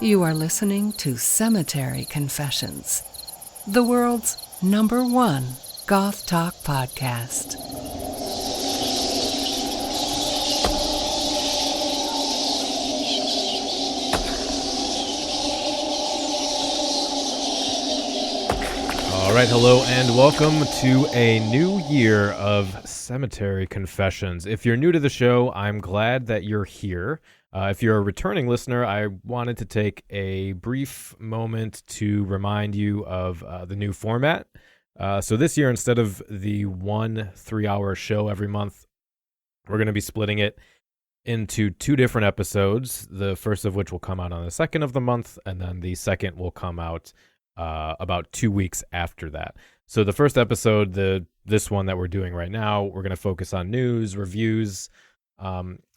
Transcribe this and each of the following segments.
You are listening to Cemetery Confessions, the world's #1 goth talk podcast. All right, hello and welcome to a new year of Cemetery Confessions. If you're new to the show, I'm glad that you're here. If you're a returning listener, I wanted to take a brief moment to remind you of the new format. So this year, instead of the 1 3-hour show every month, we're going to be splitting it into 2 different episodes, the first of which will come out on the 2nd of the month, and then the second will come out about 2 weeks after that. So the first episode, this one that we're doing right now, we're going to focus on news, reviews,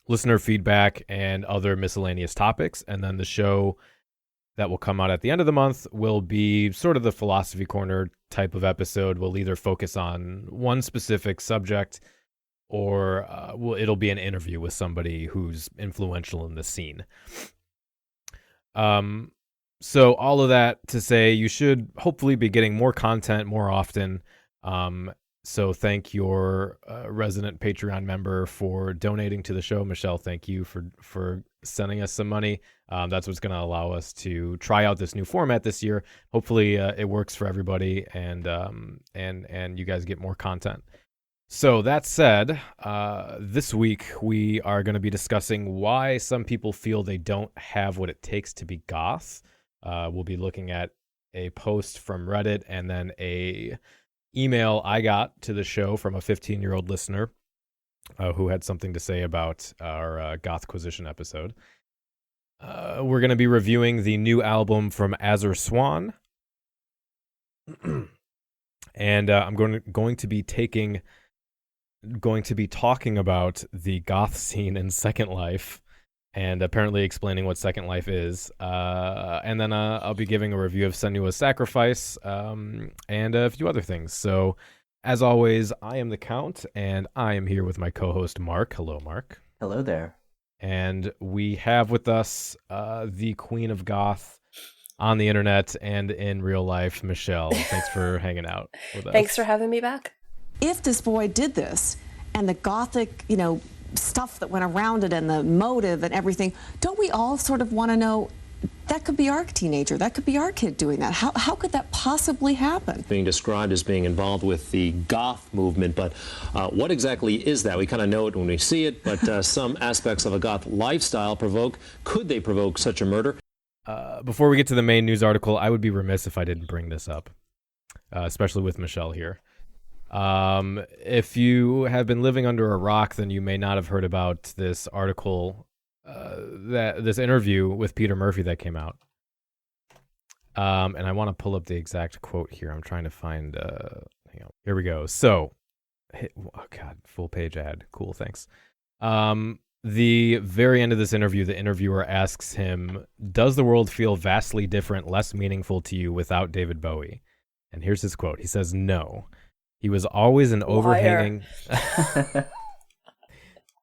listener feedback, and other miscellaneous topics. And then the show that will come out at the end of the month will be sort of the philosophy corner type of episode. We'll either focus on one specific subject or it'll be an interview with somebody who's influential in the scene. So all of that to say, you should hopefully be getting more content more often. So thank your resident Patreon member for donating to the show. Michelle, thank you for sending us some money. That's what's going to allow us to try out this new format this year. Hopefully it works for everybody and you guys get more content. So that said, this week we are going to be discussing why some people feel they don't have what it takes to be goth. We'll be looking at a post from Reddit and then a email I got to the show from a 15-year-old listener who had something to say about our Gothquisition episode. We're going to be reviewing the new album from Azar, Swan. And I'm going to be talking about the goth scene in Second Life, and apparently explaining what Second Life is. And then I'll be giving a review of Senua's Sacrifice and a few other things. So, as always, I am the Count, and I am here with my co-host, Mark. Hello, Mark. Hello there. And we have with us the Queen of Goth on the internet and in real life, Michelle. Thanks for hanging out with us. Thanks for having me back. If this boy did this, and the gothic, stuff that went around it and the motive and everything, don't we all sort of want to know, that could be our teenager, that could be our kid doing that? How could that possibly happen? Being described as being involved with the goth movement, but what exactly is that? We kind of know it when we see it, but some aspects of a goth lifestyle could they provoke such a murder? Before we get to the main news article, I would be remiss if I didn't bring this up, especially with Michelle here. If you have been living under a rock, then you may not have heard about this article, this interview with Peter Murphy that came out. And I want to pull up the exact quote here. I'm trying to find, hang on. Here we go. So, oh God, full page ad. Cool. Thanks. The very end of this interview, the interviewer asks him, does the world feel vastly different, less meaningful to you without David Bowie? And here's his quote. He says, no. He was always an overhanging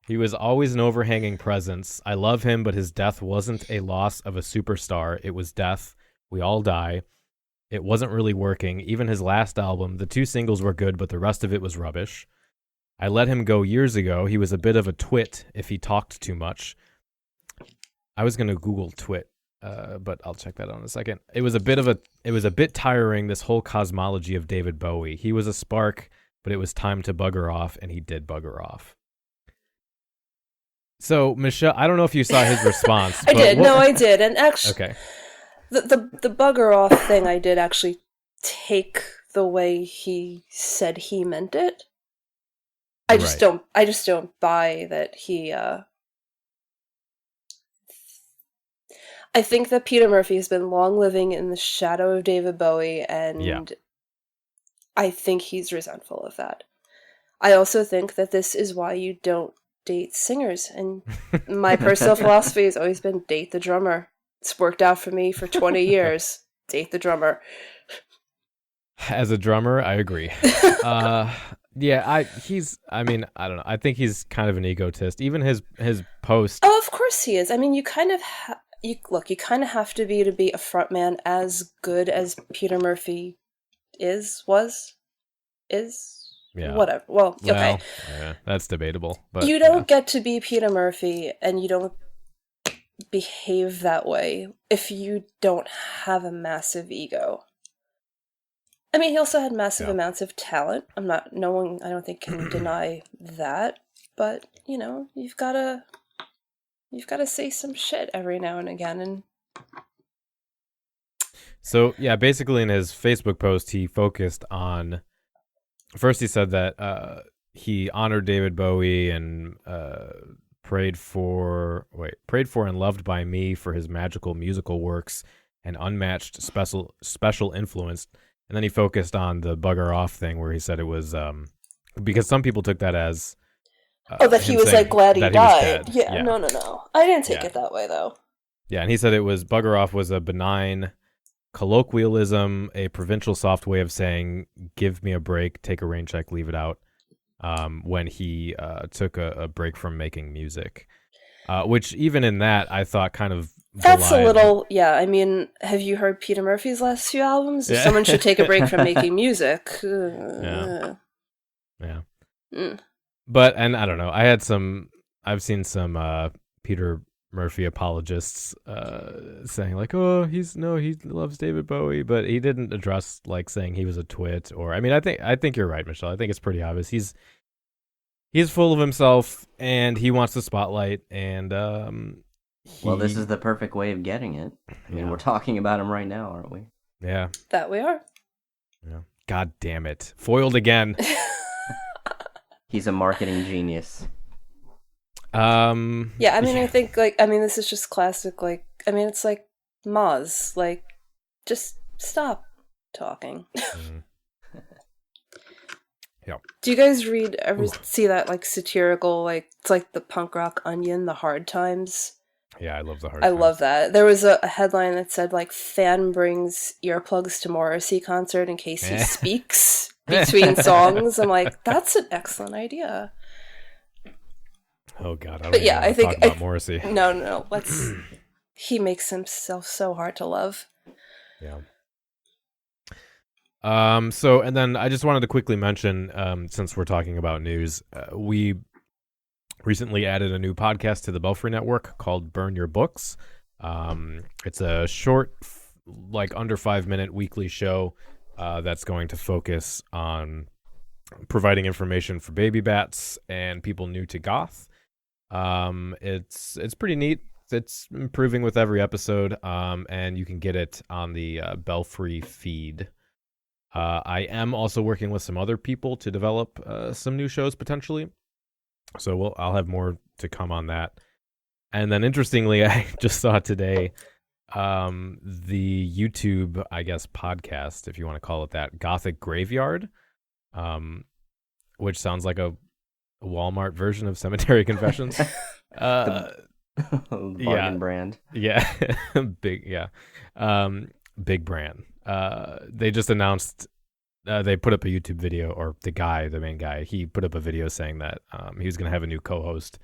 He was always an overhanging presence. I love him, but his death wasn't a loss of a superstar. It was death. We all die. It wasn't really working. Even his last album, the 2 singles were good, but the rest of it was rubbish. I let him go years ago. He was a bit of a twit if he talked too much. I was going to Google twit. But I'll check that out in a second. It was a bit tiring, this whole cosmology of David Bowie. He was a spark, but it was time to bugger off, and he did bugger off. So, Michelle, I don't know if you saw his response. I did. No, I did. And actually, okay. The bugger off thing, I did actually take the way he said he meant it. I just don't buy that he, I think that Peter Murphy has been long living in the shadow of David Bowie, and I think he's resentful of that. I also think that this is why you don't date singers, and my personal philosophy has always been date the drummer. It's worked out for me for 20 years. Date the drummer. As a drummer, I agree. Yeah, I don't know. I think he's kind of an egotist. Even his post. Oh, of course he is. I mean, you kind of you kind of have to be a frontman as good as Peter Murphy was. Yeah. Whatever. Well, okay. Yeah, that's debatable. But you don't get to be Peter Murphy, and you don't behave that way if you don't have a massive ego. I mean, he also had massive amounts of talent. I don't think can deny that. But, you've gotta say some shit every now and again. And so, yeah, basically in his Facebook post, he focused on, first he said that he honored David Bowie and prayed for and loved by me for his magical musical works and unmatched special influence. And then he focused on the bugger off thing where he said it was because some people took that as that he was like glad he died. Yeah. No. I didn't take it that way though. Yeah, and he said it was bugger off was a benign colloquialism, a provincial soft way of saying give me a break, take a rain check, leave it out. When he took a break from making music, which even in that I thought kind of that's a little, I mean, have you heard Peter Murphy's last few albums? If someone should take a break from making music. Yeah. But, and I don't know, I've seen some Peter Murphy apologists saying like, oh, he loves David Bowie, but he didn't address like saying he was a twit or, I mean, I think you're right, Michelle. I think it's pretty obvious. He's full of himself and he wants the spotlight and, well, this is the perfect way of getting it. I mean, we're talking about him right now, aren't we? Yeah. That we are. Yeah. God damn it. Foiled again. He's a marketing genius. I mean, I think, this is just classic, it's like Moz. Like, just stop talking. Yeah. Do you guys see that, like, satirical, like, it's like the punk rock Onion, The Hard Times? Yeah, I love the hard I times. love that. There was a headline that said, like, fan brings earplugs to Morrissey concert in case he speaks between songs. I'm like, that's an excellent idea. Oh, God. I think talk about Morrissey. No. He makes himself so hard to love. Yeah. So, and then I just wanted to quickly mention, since we're talking about news, we recently added a new podcast to the Belfry Network called Burn Your Books. It's a short, like under 5-minute weekly show that's going to focus on providing information for baby bats and people new to goth. It's pretty neat. It's improving with every episode, and you can get it on the Belfry feed. I am also working with some other people to develop some new shows potentially. So I'll have more to come on that. And then interestingly, I just saw today the YouTube, I guess, podcast, if you want to call it that, Gothic Graveyard, which sounds like a Walmart version of Cemetery Confessions. Bargain brand. Yeah. Big brand. They just announced they put up a YouTube video, or the main guy, he put up a video saying that he was going to have a new co-host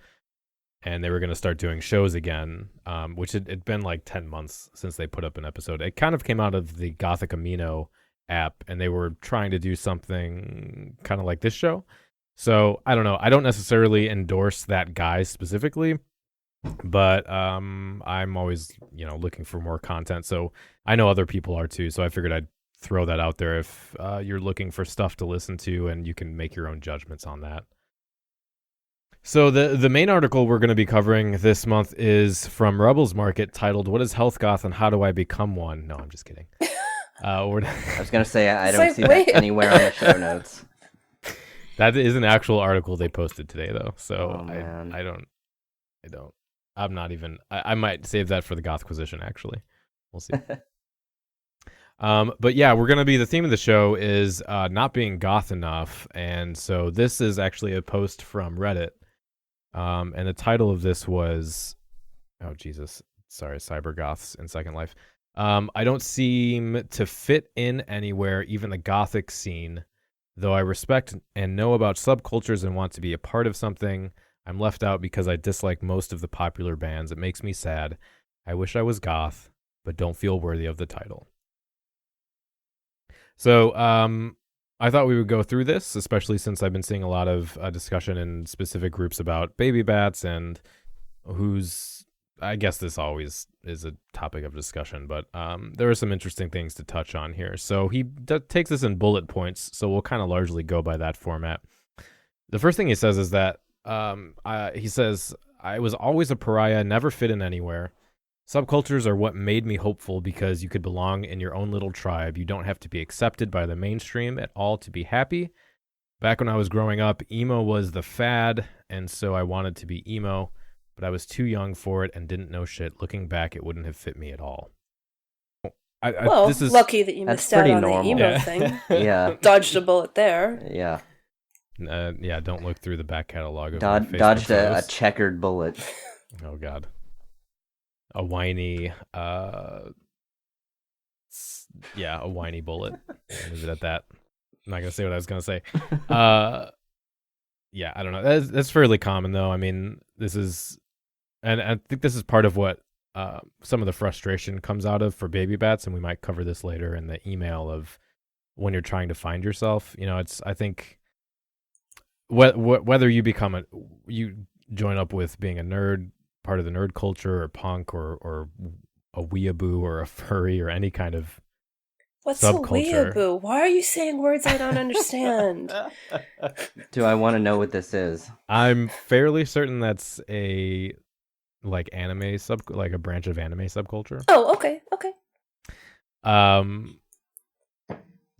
and they were going to start doing shows again, which it'd been like 10 months since they put up an episode. It kind of came out of the Gothic Amino app, and they were trying to do something kind of like this show. So I don't know. I don't necessarily endorse that guy specifically, but I'm always, looking for more content. So I know other people are too. So I figured I'd throw that out there if you're looking for stuff to listen to, and you can make your own judgments on that. So the main article we're going to be covering this month is from Rebels Market, titled "What is Health Goth and How Do I Become One?" No, I'm just kidding. I was going to say I don't see that anywhere on the show notes. That is an actual article they posted today, though. So I don't. I'm not even. I might save that for the Gothquisition. Actually, we'll see. But yeah, the theme of the show is not being goth enough, and so this is actually a post from Reddit. And the title of this was, Cyber Goths in Second Life. I don't seem to fit in anywhere, even the gothic scene. Though I respect and know about subcultures and want to be a part of something, I'm left out because I dislike most of the popular bands. It makes me sad. I wish I was goth, but don't feel worthy of the title. So, I thought we would go through this, especially since I've been seeing a lot of discussion in specific groups about baby bats and I guess this always is a topic of discussion, but there are some interesting things to touch on here. So he takes this in bullet points, so we'll kind of largely go by that format. The first thing he says is that he says, I was always a pariah, never fit in anywhere. Subcultures are what made me hopeful because you could belong in your own little tribe. You don't have to be accepted by the mainstream at all to be happy. Back when I was growing up, emo was the fad, and so I wanted to be emo, but I was too young for it and didn't know shit. Looking back, it wouldn't have fit me at all. This is lucky that you missed out on the emo thing. Yeah. Dodged a bullet there. Yeah. Don't look through the back catalog of dodged a checkered bullet. Oh, God. A whiny, a whiny bullet. I'll leave it at that. I'm not going to say what I was going to say. I don't know. That's fairly common, though. I mean, this is, and I think this is part of what some of the frustration comes out of for baby bats, and we might cover this later in the email of when you're trying to find yourself. You know, I think whether you you join up with being a nerd, part of the nerd culture, or punk, or a weeaboo, or a furry, or any kind of What's subculture. A weeaboo? Why are you saying words I don't understand? Do I want to know what this is? I'm fairly certain that's a anime like a branch of anime subculture. Oh, okay.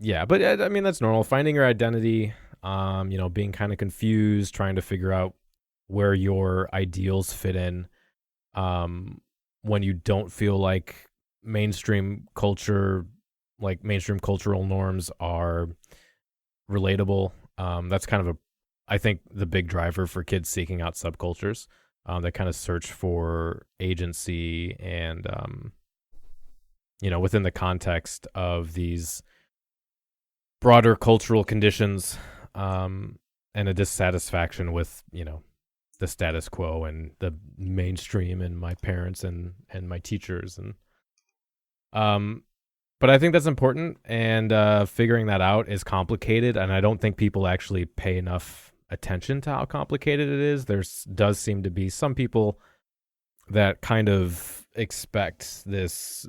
Yeah, but I mean that's normal. Finding your identity, being kind of confused, trying to figure out where your ideals fit in, when you don't feel like mainstream culture, like mainstream cultural norms are relatable. That's kind of I think the big driver for kids seeking out subcultures. That kind of search for agency and, within the context of these broader cultural conditions, and a dissatisfaction with, the status quo and the mainstream and my parents and my teachers. And, but I think that's important, and figuring that out is complicated, and I don't think people actually pay enough attention to how complicated it is. There does seem to be some people that kind of expect this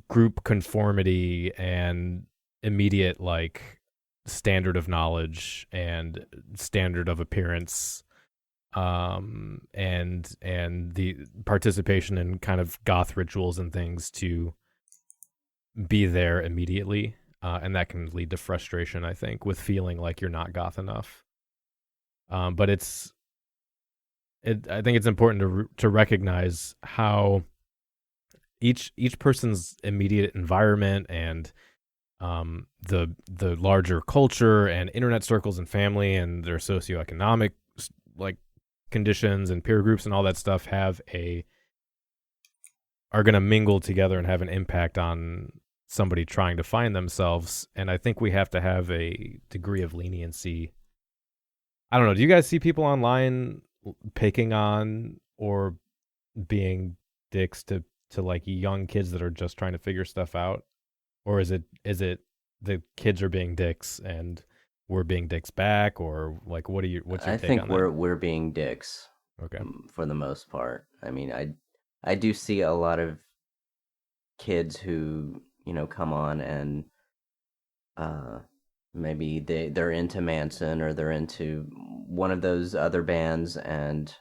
group conformity and immediate standard of knowledge and standard of appearance, and the participation in kind of goth rituals and things to be there immediately. And that can lead to frustration, I think, with feeling like you're not goth enough. But I think it's important to recognize how each person's immediate environment and the larger culture and internet circles and family and their socioeconomic conditions and peer groups and all that stuff are going to mingle together and have an impact on somebody trying to find themselves. And I think we have to have a degree of leniency. I don't know. Do you guys see people online picking on or being dicks to young kids that are just trying to figure stuff out? Or is it the kids are being dicks and we're being dicks back? Or what's your take on that? I think we're being dicks. Okay. For the most part. I mean, I do see a lot of kids who come on and maybe they're into Manson or they're into one of those other bands, and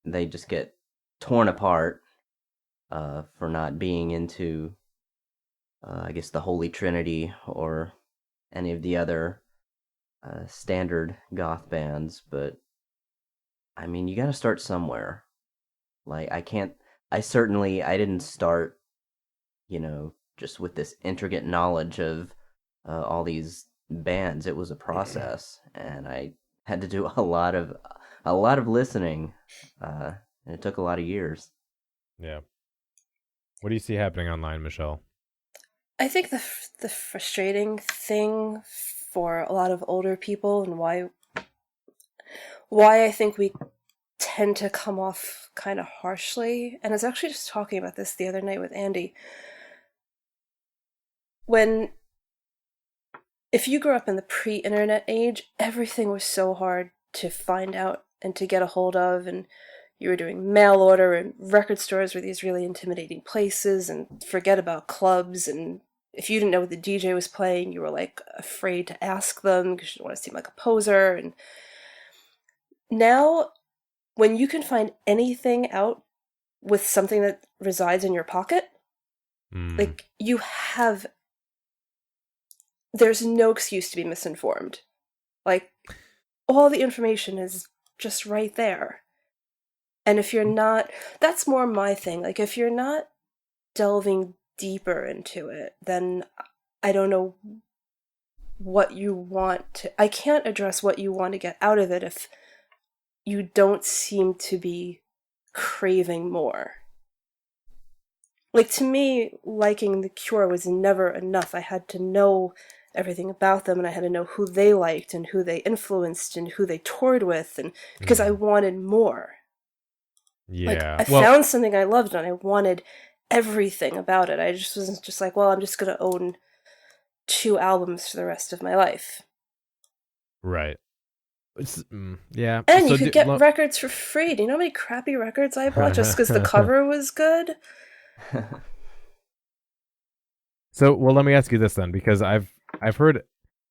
they just get torn apart for not being into I guess the Holy Trinity or any of the other standard goth bands. But I mean, you got to start somewhere. I didn't start just with this intricate knowledge of all these bands. It was a process, and I had to do a lot of listening, and it took a lot of years. Yeah. What do you see happening online, Michelle? I think the frustrating thing for a lot of older people, and why I think we tend to come off kind of harshly. And I was actually just talking about this the other night with Andy. If you grew up in the pre-internet age, everything was so hard to find out and to get a hold of, and you were doing mail order, and record stores were these really intimidating places, and forget about clubs, and if you didn't know what the DJ was playing, you were like afraid to ask them because you didn't want to seem like a poser. And now, when you can find anything out with something that resides in your pocket, like there's no excuse to be misinformed. Like, all the information is just right there. And if you're not, that's more my thing. Like, if you're not delving deeper into it, then I don't know what you want to, I can't address what you want to get out of it if you don't seem to be craving more. Like, to me, liking The Cure was never enough. I had to know everything about them, and I had to know who they liked and who they influenced and who they toured with, and because I wanted more. Yeah. Like, I found something I loved and I wanted everything about it. I just wasn't just like, well, I'm just going to own 2 albums for the rest of my life. Right. Yeah. And you could get records for free. Do you know how many crappy records I bought just because the cover was good? So, well, let me ask you this then, because I've heard,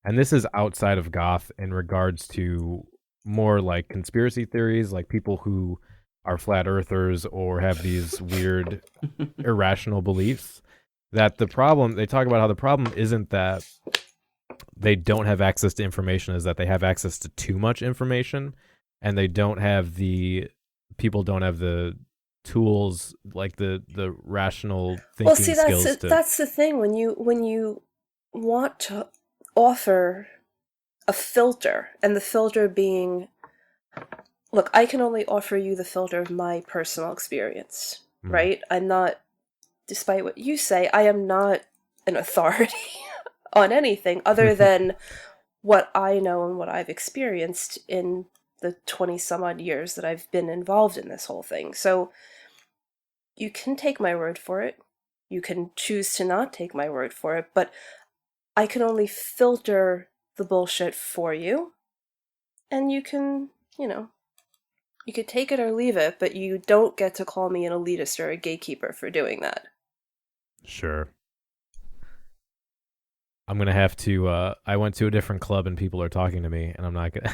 and this is outside of goth in regards to more like conspiracy theories, like people who are flat earthers or have these weird irrational beliefs, that the problem, they talk about how the problem isn't that they don't have access to information, is that they have access to too much information, and they don't have people don't have the tools, like the rational thinking skills. Well, see, that's the thing. When you want to offer a filter, and the filter being, look, I can only offer you the filter of my personal experience, right? I'm not, despite what you say, I am not an authority on anything other than what I know and what I've experienced in the 20 some odd years that I've been involved in this whole thing. So you can take my word for it. You can choose to not take my word for it, but I can only filter the bullshit for you. And you can, you could take it or leave it, but you don't get to call me an elitist or a gatekeeper for doing that. Sure. I'm going to have to, I went to a different club and people are talking to me, and I'm not going to,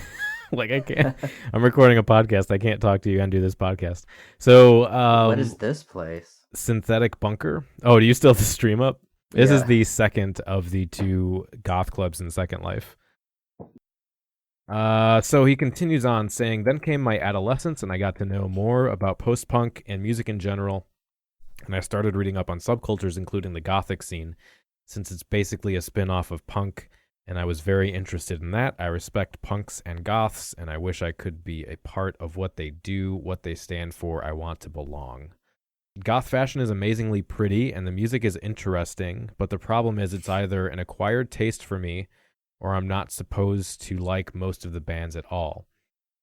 like, I can't, I'm recording a podcast. I can't talk to you and do this podcast. So, what is this place? Synthetic Bunker. Oh, do you still have the stream up? This is the second of the 2 goth clubs in Second Life. So he continues on saying, then came my adolescence and I got to know more about post-punk and music in general. And I started reading up on subcultures, including the gothic scene, since it's basically a spin-off of punk, and I was very interested in that. I respect punks and goths, and I wish I could be a part of what they do, what they stand for. I want to belong. Goth fashion is amazingly pretty, and the music is interesting, but the problem is it's either an acquired taste for me, or I'm not supposed to like most of the bands at all.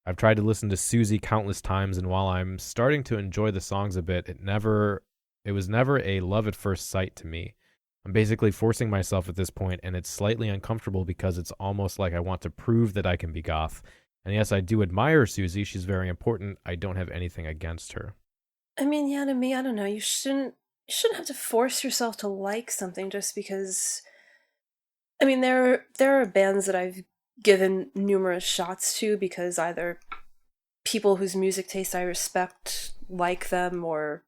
I've tried to listen to Susie countless times, and while I'm starting to enjoy the songs a bit, it was never a love at first sight to me. I'm basically forcing myself at this point, and it's slightly uncomfortable because it's almost like I want to prove that I can be goth. And yes, I do admire Susie. She's very important. I don't have anything against her. I mean, yeah, to me, I don't know. You shouldn't have to force yourself to like something just because. I mean, there are bands that I've given numerous shots to because either people whose music taste I respect like them, or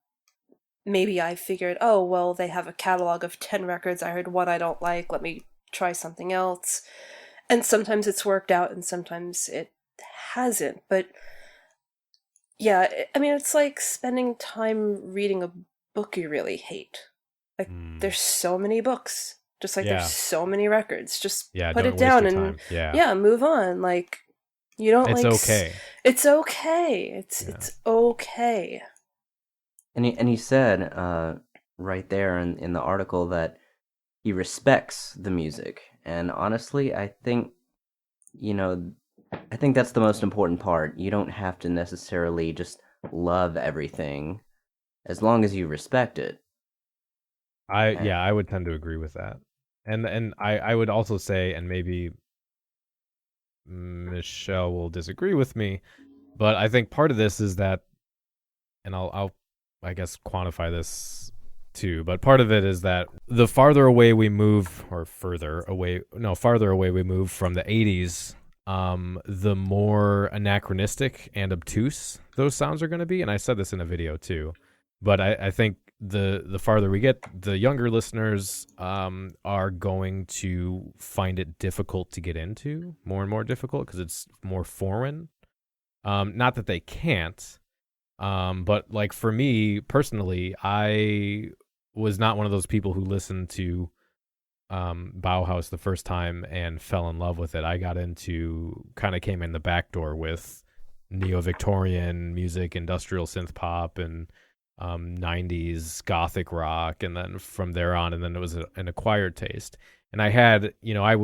maybe I figured, oh, well, they have a catalog of 10 records. I heard one I don't like. Let me try something else. And sometimes it's worked out and sometimes it hasn't. But yeah, I mean, it's like spending time reading a book you really hate. Like, there's so many books. Just like there's so many records. Just put it down and move on. Like, you don't it's like... okay. It's okay. It's okay. And he said right there in the article that he respects the music. And honestly, I think, I think that's the most important part. You don't have to necessarily just love everything as long as you respect it. I would tend to agree with that. And I would also say, and maybe Michelle will disagree with me, but I think part of this is that, and I'll I guess quantify this too, but part of it is that the farther away we move, or farther away we move from the 80s, the more anachronistic and obtuse those sounds are going to be. And I said this in a video too, but I think the farther we get, the younger listeners are going to find it difficult to get into, more and more difficult, because it's more foreign. Not that they can't, but like for me personally, I was not one of those people who listened to Bauhaus the first time and fell in love with it. I kind of came in the back door with neo-Victorian music, industrial synth pop, and 90s gothic rock, and then from there on, and then it was an acquired taste. And I had,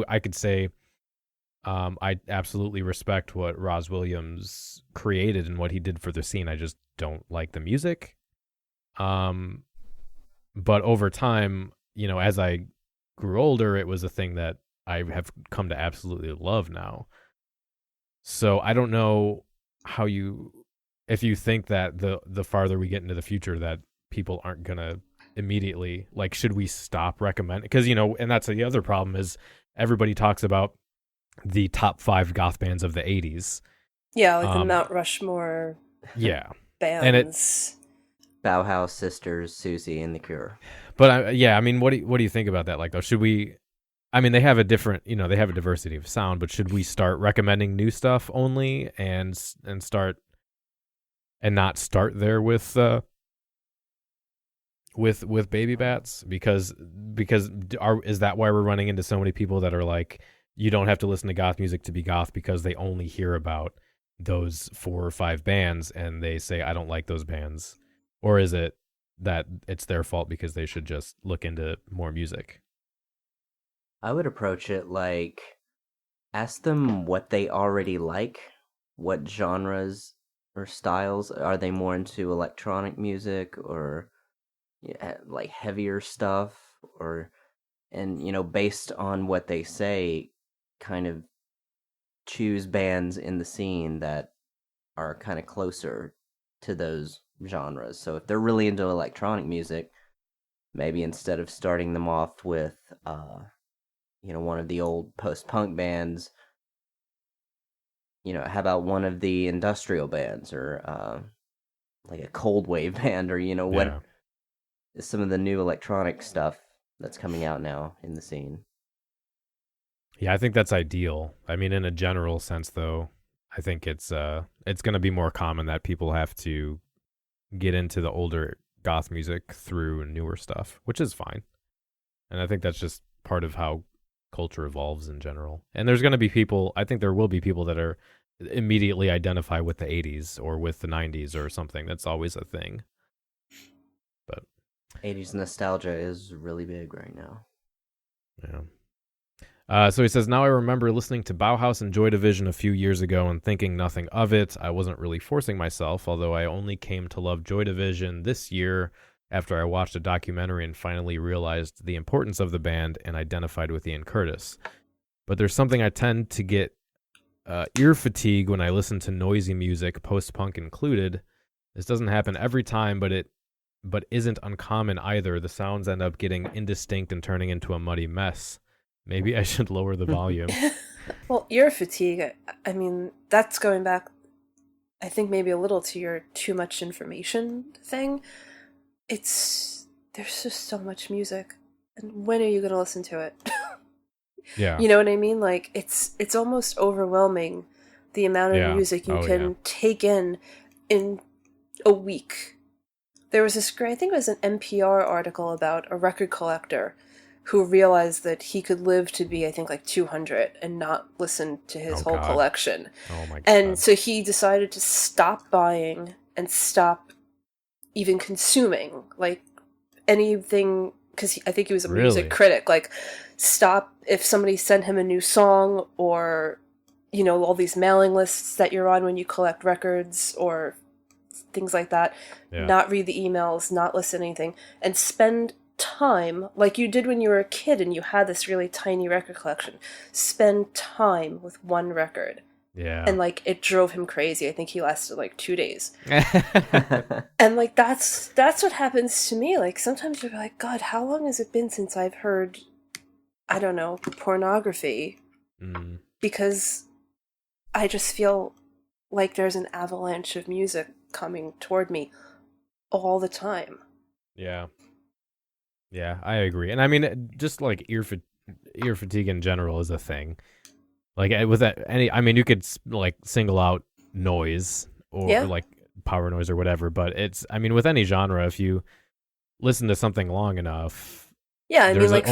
I could say I absolutely respect what Roz Williams created and what he did for the scene. I just don't like the music. But over time, as I grew older, it was a thing that I have come to absolutely love now. So I don't know if you think that the farther we get into the future that people aren't gonna immediately, like, should we stop recommending? Because and that's the other problem, is everybody talks about the top 5 goth bands of the 80s. Yeah, like the Mount Rushmore. Yeah, bands. Bauhaus, Sisters, Susie, and The Cure. But I mean, what do you think about that? Like, though, should we? I mean, they have a different, they have a diversity of sound, but should we start recommending new stuff only and start and not start there with Baby Bats? Because is that why we're running into so many people that are like, you don't have to listen to goth music to be goth, because they only hear about those 4 or 5 bands and they say, I don't like those bands? Or is it that it's their fault because they should just look into more music? I would approach it like, ask them what they already like, what genres or styles. Are they more into electronic music or like heavier stuff? And based on what they say, kind of choose bands in the scene that are kind of closer to those genres. So if they're really into electronic music, maybe instead of starting them off with one of the old post-punk bands, how about one of the industrial bands, or like a cold wave band, or what is some of the new electronic stuff that's coming out now in the scene. Yeah, I think that's ideal. I mean, in a general sense, though, I think it's going to be more common that people have to get into the older goth music through newer stuff, which is fine. And I think that's just part of how culture evolves in general. And there's going to be people, I think there will be people that are immediately identify with the 80s or with the 90s or something. That's always a thing. But 80s nostalgia is really big right now. Yeah. So he says, now I remember listening to Bauhaus and Joy Division a few years ago and thinking nothing of it. I wasn't really forcing myself, although I only came to love Joy Division this year after I watched a documentary and finally realized the importance of the band and identified with Ian Curtis. But there's something I tend to get ear fatigue when I listen to noisy music, post-punk included. This doesn't happen every time, but isn't uncommon either. The sounds end up getting indistinct and turning into a muddy mess. Maybe I should lower the volume. Well, ear fatigue, I mean, that's going back, I think, maybe a little to your too much information thing. There's just so much music. And when are you going to listen to it? Yeah. You know what I mean? Like, it's almost overwhelming, the amount of music you can take in a week. There was this great, I think it was an NPR article about a record collector who realized that he could live to be, I think, like 200 and not listen to his whole collection. Oh my God. And so he decided to stop buying and stop even consuming, like, anything, because I think he was a music critic, like, stop if somebody sent him a new song, or, all these mailing lists that you're on when you collect records or things like that, not read the emails, not listen to anything, and spend time, like you did when you were a kid and you had this really tiny record collection, spend time with one record. Yeah. And, like, it drove him crazy. I think he lasted, like, 2 days. And, like, that's what happens to me. Like, sometimes you're like, God, how long has it been since I've heard, I don't know, pornography? Because I just feel like there's an avalanche of music coming toward me all the time. Yeah. Yeah, I agree. And I mean, just like ear fatigue in general is a thing. Like with you could like single out noise or like power noise or whatever, but with any genre, if you listen to something long enough. Yeah, I mean, like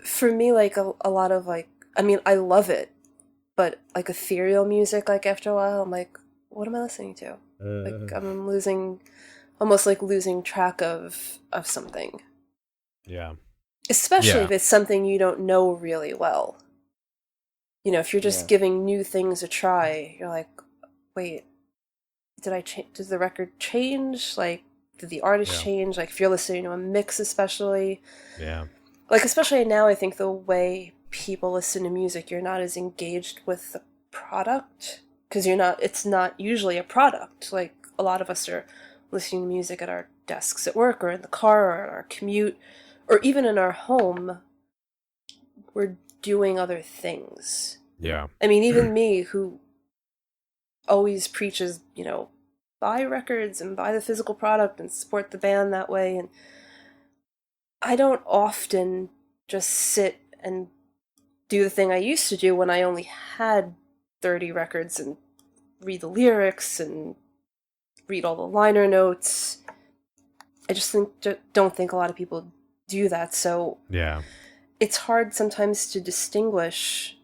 for me, like a lot of like, I mean, I love it, but like ethereal music, like after a while, I'm like, what am I listening to? Like I'm almost losing track of something. Yeah. Especially if it's something you don't know really well. If you're just giving new things a try, you're like, wait, did the record change? Like, did the artist change? Like, if you're listening to a mix especially. Yeah. Like, especially now, I think the way people listen to music, you're not as engaged with the product. Because it's not usually a product. Like, a lot of us are listening to music at our desks at work or in the car or our commute or even in our home. We're doing other things. Yeah. I mean, even me, who always preaches, buy records and buy the physical product and support the band that way. And I don't often just sit and do the thing I used to do when I only had 30 records and read the lyrics and read all the liner notes. I just don't think a lot of people do that. So yeah, it's hard sometimes to distinguish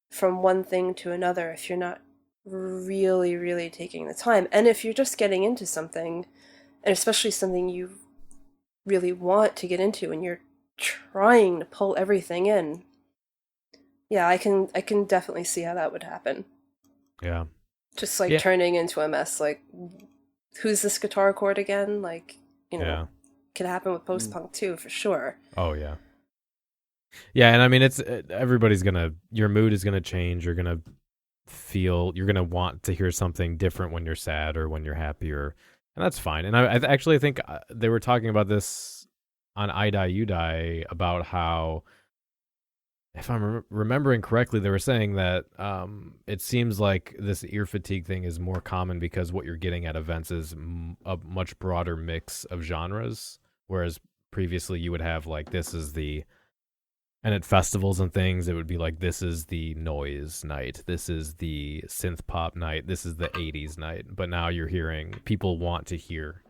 from one thing to another if you're not really, really taking the time. And if you're just getting into something, and especially something you really want to get into and you're trying to pull everything in, yeah, I can definitely see how that would happen. Yeah. Just like turning into a mess, like, who's this guitar chord again? Like, can happen with post-punk too, for sure. Oh, yeah. Yeah, and I mean, your mood is gonna change. You're gonna want to hear something different when you're sad or when you're happier, and that's fine. And I actually think they were talking about this on I Die You Die about how, if I'm remembering correctly, they were saying that it seems like this ear fatigue thing is more common because what you're getting at events is a much broader mix of genres, whereas previously you would have like and at festivals and things, it would be like, this is the noise night, this is the synth pop night, this is the 80s night. But now you're hearing people want to hear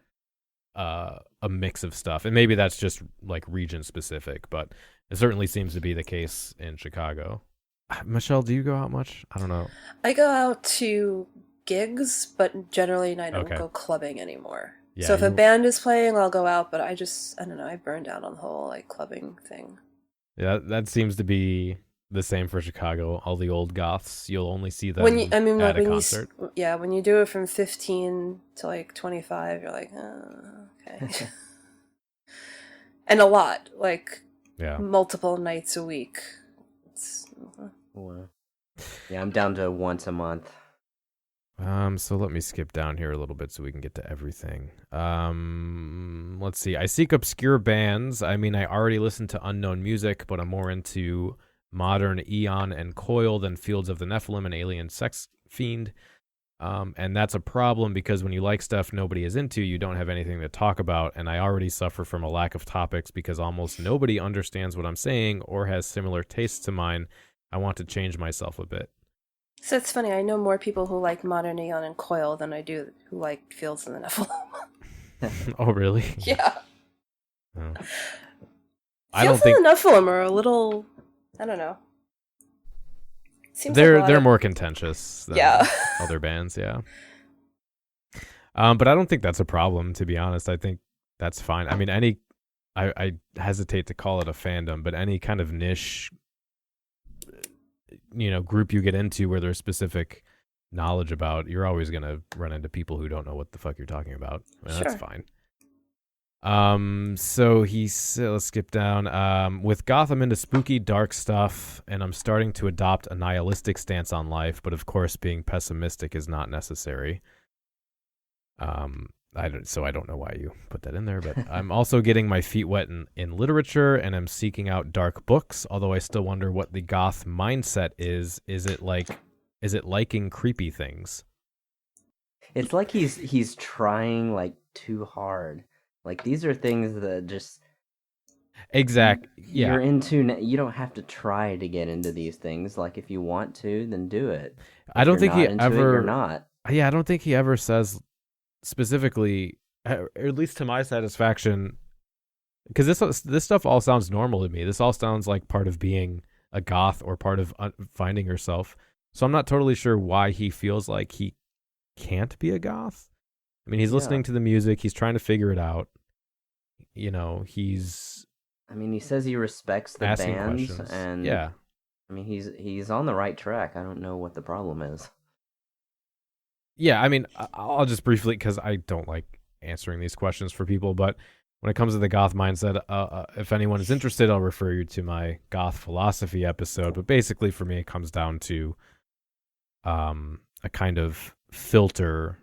a mix of stuff. And maybe that's just like region specific, but it certainly seems to be the case in Chicago. Michelle, do you go out much? I don't know. I go out to gigs, but generally I don't go clubbing anymore. Yeah, so if a band is playing, I'll go out, but I don't know, I burned out on the whole like clubbing thing. Yeah, that seems to be the same for Chicago. All the old goths, you'll only see them at a concert. When you do it from 15 to like 25, you're like, okay. And a lot, like multiple nights a week. Yeah, I'm down to once a month. So let me skip down here a little bit so we can get to everything. Let's see. I seek obscure bands. I mean, I already listen to unknown music, but I'm more into modern Eon and Coil than Fields of the Nephilim and Alien Sex Fiend. And that's a problem because when you like stuff nobody is into, you don't have anything to talk about. And I already suffer from a lack of topics because almost nobody understands what I'm saying or has similar tastes to mine. I want to change myself a bit. So it's funny, I know more people who like Modern Eon and Coil than I do who like Fields of the Nephilim. Oh, really? Yeah. Oh. Fields of the Nephilim are a little, I don't know. Seems they're more contentious than other bands, yeah. But I don't think that's a problem, to be honest. I think that's fine. I mean, I hesitate to call it a fandom, but any kind of niche group you get into where there's specific knowledge about, you're always going to run into people who don't know what the fuck you're talking about. Sure. That's fine. So let's skip down. With Gotham into spooky, dark stuff, and I'm starting to adopt a nihilistic stance on life, but of course being pessimistic is not necessary. I don't know why you put that in there, but I'm also getting my feet wet in literature, and I'm seeking out dark books, although I still wonder what the goth mindset is. Is it liking creepy things? It's like he's trying like too hard. Like, these are things that just... Exact. Yeah. You're into... You don't have to try to get into these things. Like, if you want to, then do it. I don't think he ever... You're not. Yeah, I don't think he ever says specifically, or at least to my satisfaction, because this stuff all sounds normal to me. This all sounds like part of being a goth or part of finding yourself. So I'm not totally sure why he feels like he can't be a goth. I mean, he's listening to the music. He's trying to figure it out. He's... I mean, he says he respects the bands, questions. And yeah. I mean, he's on the right track. I don't know what the problem is. Yeah, I mean, I'll just briefly, because I don't like answering these questions for people, but when it comes to the goth mindset, if anyone is interested, I'll refer you to my goth philosophy episode. But basically, for me, it comes down to a kind of filter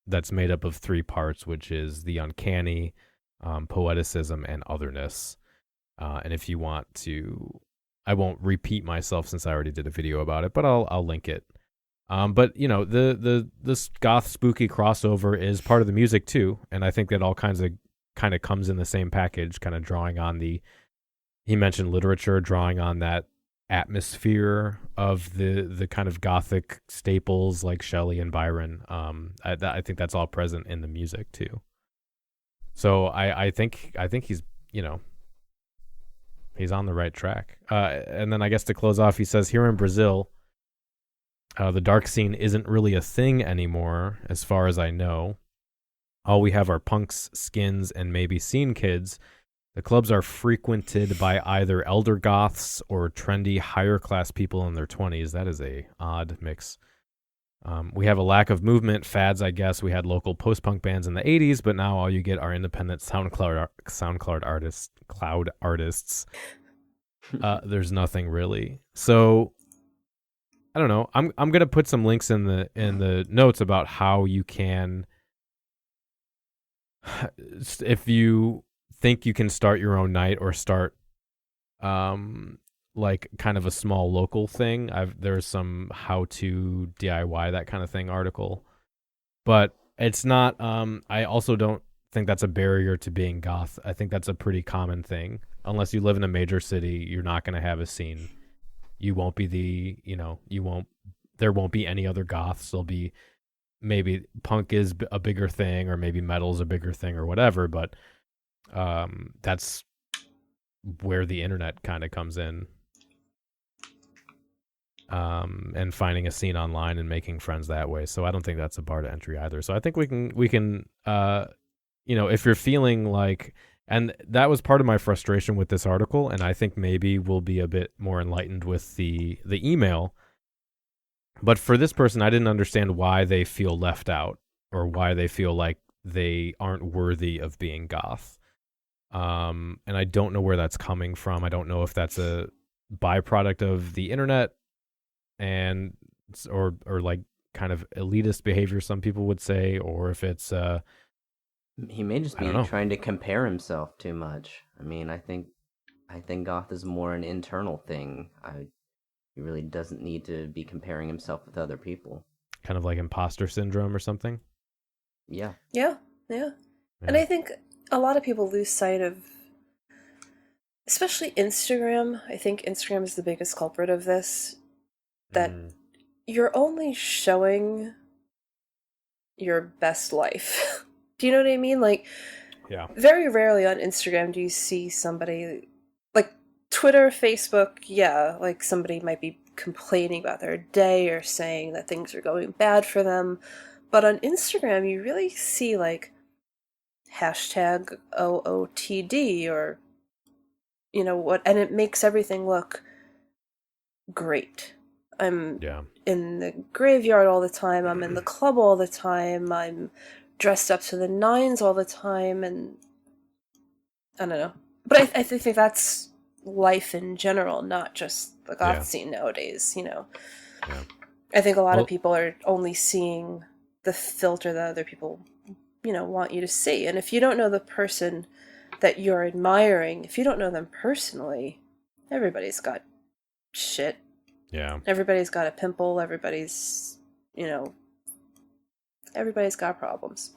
that's made up of 3 parts, which is the uncanny, poeticism, and otherness. And if you want to, I won't repeat myself since I already did a video about it, but I'll link it. But this goth spooky crossover is part of the music too, and I think that all kind of comes in the same package, kind of drawing on he mentioned literature, drawing on that atmosphere of the kind of gothic staples like Shelley and Byron. I think that's all present in the music too. So I think he's he's on the right track. And then I guess to close off, he says here in Brazil, the dark scene isn't really a thing anymore, as far as I know. All we have are punks, skins, and maybe scene kids. The clubs are frequented by either elder goths or trendy, higher-class people in their 20s. That is a odd mix. We have a lack of movement, fads, I guess. We had local post-punk bands in the 80s, but now all you get are independent SoundCloud artists. There's nothing really. So I don't know. I'm gonna put some links in the notes about how you can, if you think you can start your own night or start like kind of a small local thing. There's some how to DIY that kind of thing article, but it's not. I also don't think that's a barrier to being goth. I think that's a pretty common thing. Unless you live in a major city, you're not going to have a scene. You won't be there won't be any other goths. There'll be, maybe punk is a bigger thing, or maybe metal's a bigger thing, or whatever, but that's where the internet kind of comes in, and finding a scene online and making friends that way. So I don't think that's a bar to entry either. So I think we can if you're feeling like, and that was part of my frustration with this article, and I think maybe we'll be a bit more enlightened with the email. But for this person, I didn't understand why they feel left out, or why they feel like they aren't worthy of being goth. And I don't know where that's coming from. I don't know if that's a byproduct of the internet and or like kind of elitist behavior, some people would say, or if it's he may just be trying to compare himself too much. I mean, I think goth is more an internal thing. He really doesn't need to be comparing himself with other people. Kind of like imposter syndrome or something? Yeah. Yeah. And I think a lot of people lose sight of, especially Instagram. I think Instagram is the biggest culprit of this. That you're only showing your best life. Do you know what I mean? Like, yeah. Very rarely on Instagram do you see somebody, like Twitter, Facebook, yeah, like somebody might be complaining about their day or saying that things are going bad for them. But on Instagram, you really see like hashtag OOTD or, what, and it makes everything look great. I'm Yeah. in the graveyard all the time. I'm in the club all the time. I'm dressed up to the nines all the time, and I don't know. But I think that's life in general, not just the goth scene nowadays, you know. Yeah. I think a lot of people are only seeing the filter that other people, you know, want you to see. And if you don't know the person that you're admiring, if you don't know them personally, everybody's got shit. Yeah. Everybody's got a pimple. Everybody's, you know, everybody's got problems.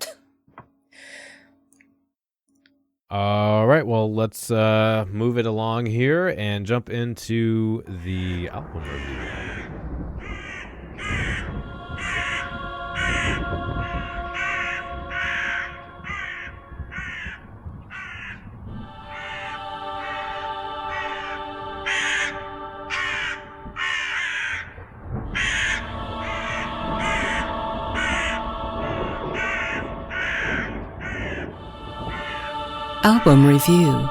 All right, well, let's move it along here and jump into the album review. Album review.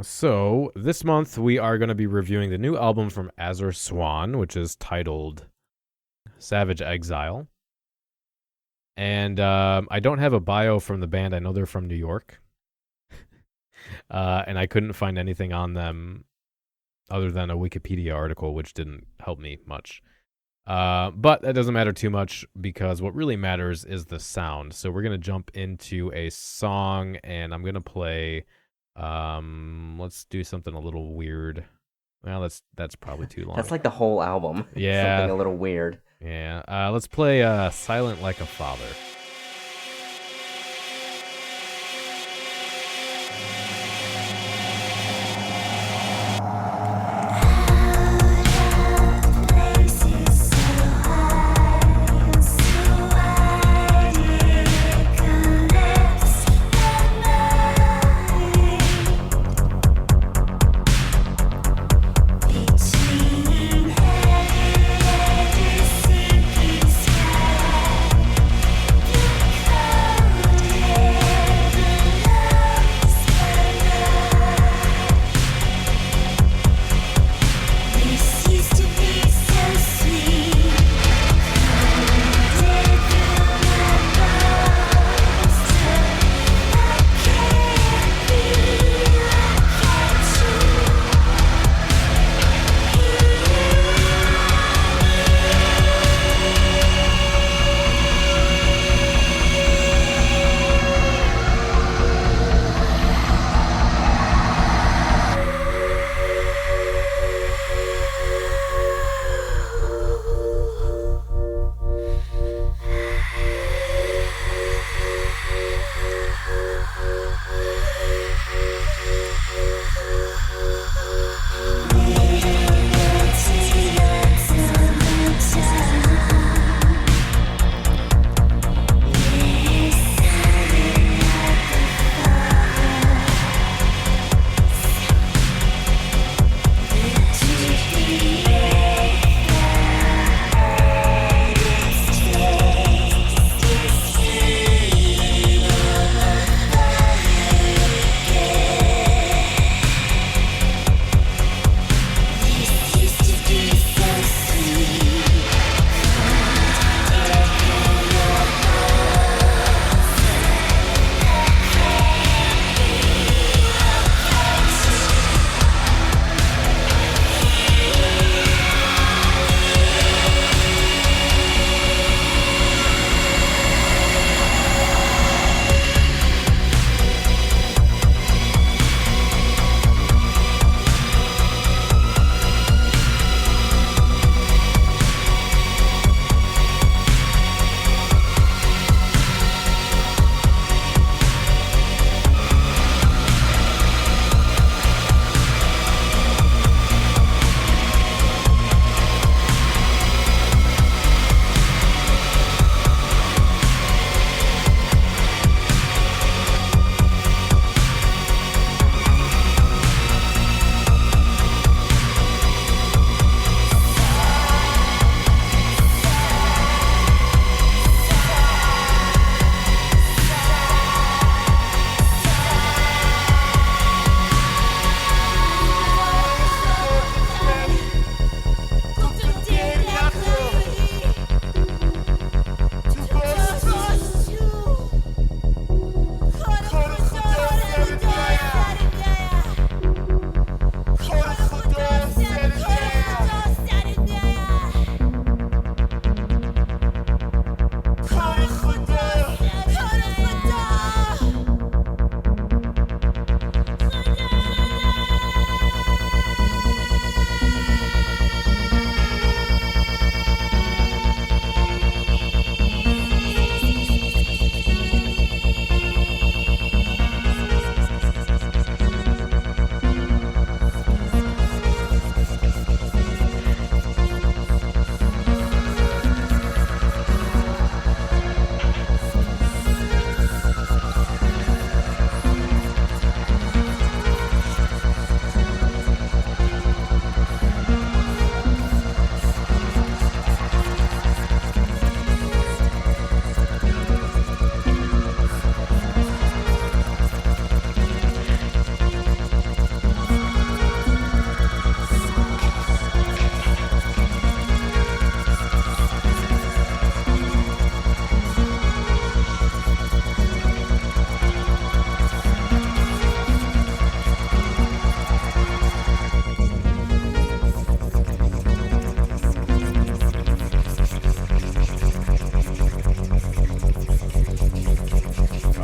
So, this month we are going to be reviewing the new album from Azar Swan, which is titled Savage Exile. And I don't have a bio from the band. I know they're from New York. And I couldn't find anything on them other than a Wikipedia article, which didn't help me much. But that doesn't matter too much because what really matters is the sound. So we're going to jump into a song and I'm going to play, let's do something a little weird. Well, that's probably too long. That's like the whole album. Yeah. Something a little weird. Yeah. Let's play Silent Like a Father.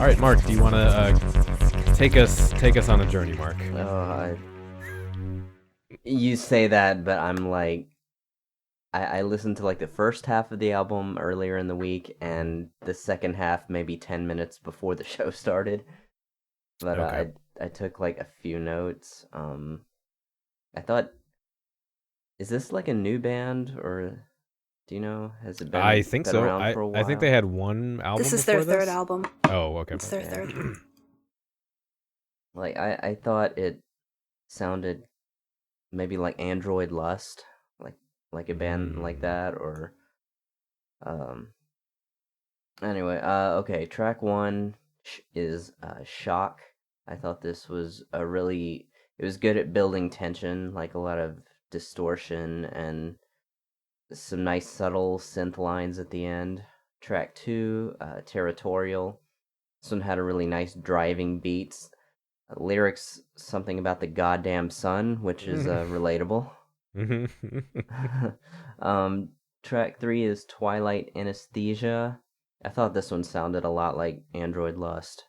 All right, Mark, do you want to take us on a journey, Mark? You say that, but I'm like, I listened to like the first half of the album earlier in the week, and the second half maybe 10 minutes before the show started. But Okay. I took like a few notes. I thought, is this like a new band, or do you know? Has it been? I think been so. around for a while? I think they had one album. This is their before third this? album. Oh, okay. It's their third. Like I thought it sounded maybe like Android Lust, like a band like that, or anyway, okay, track 1 is Shock. I thought this was it was good at building tension, like a lot of distortion and some nice subtle synth lines at the end. Track 2, Territorial. This one had a really nice driving beats. Lyrics, something about the goddamn sun, which is relatable. Track 3 is Twilight Anesthesia. I thought this one sounded a lot like Android Lust.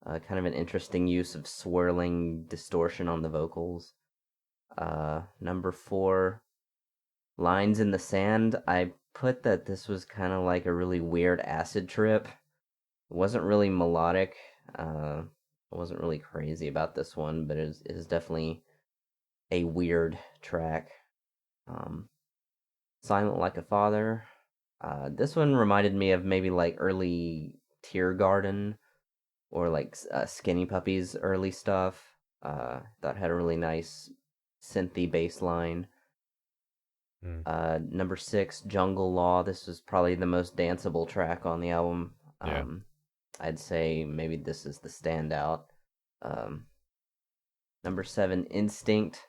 Kind of an interesting use of swirling distortion on the vocals. Number 4, Lines in the Sand. I put that this was kind of like a really weird acid trip. It wasn't really melodic. I wasn't really crazy about this one, but it is definitely a weird track. Silent Like a Father. This one reminded me of maybe like early Tear Garden or like Skinny Puppy's early stuff. That had a really nice synthy bass line. Number 6, Jungle Law. This was probably the most danceable track on the album. Yeah. I'd say maybe this is the standout. Number 7, Instinct.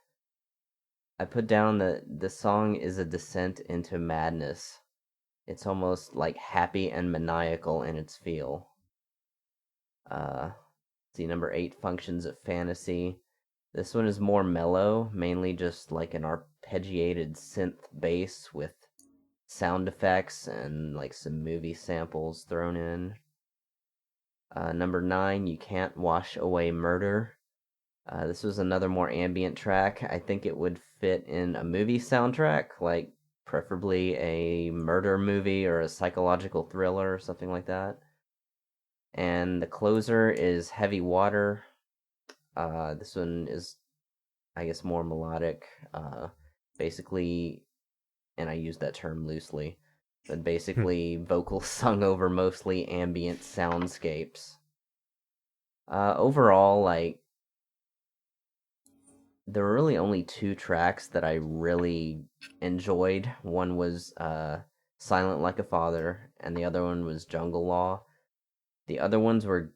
I put down that the song is a descent into madness. It's almost like happy and maniacal in its feel. Number 8, Functions of Fantasy. This one is more mellow, mainly just like an arpeggiated synth bass with sound effects and like some movie samples thrown in. Number 9, You Can't Wash Away Murder. This was another more ambient track. I think it would fit in a movie soundtrack, like preferably a murder movie or a psychological thriller or something like that. And the closer is Heavy Water. This one is, I guess, more melodic. Basically, and I use that term loosely, but basically vocals sung over mostly ambient soundscapes. Overall, like, there were really only 2 tracks that I really enjoyed. One was Silent Like a Father, and the other one was Jungle Law. The other ones were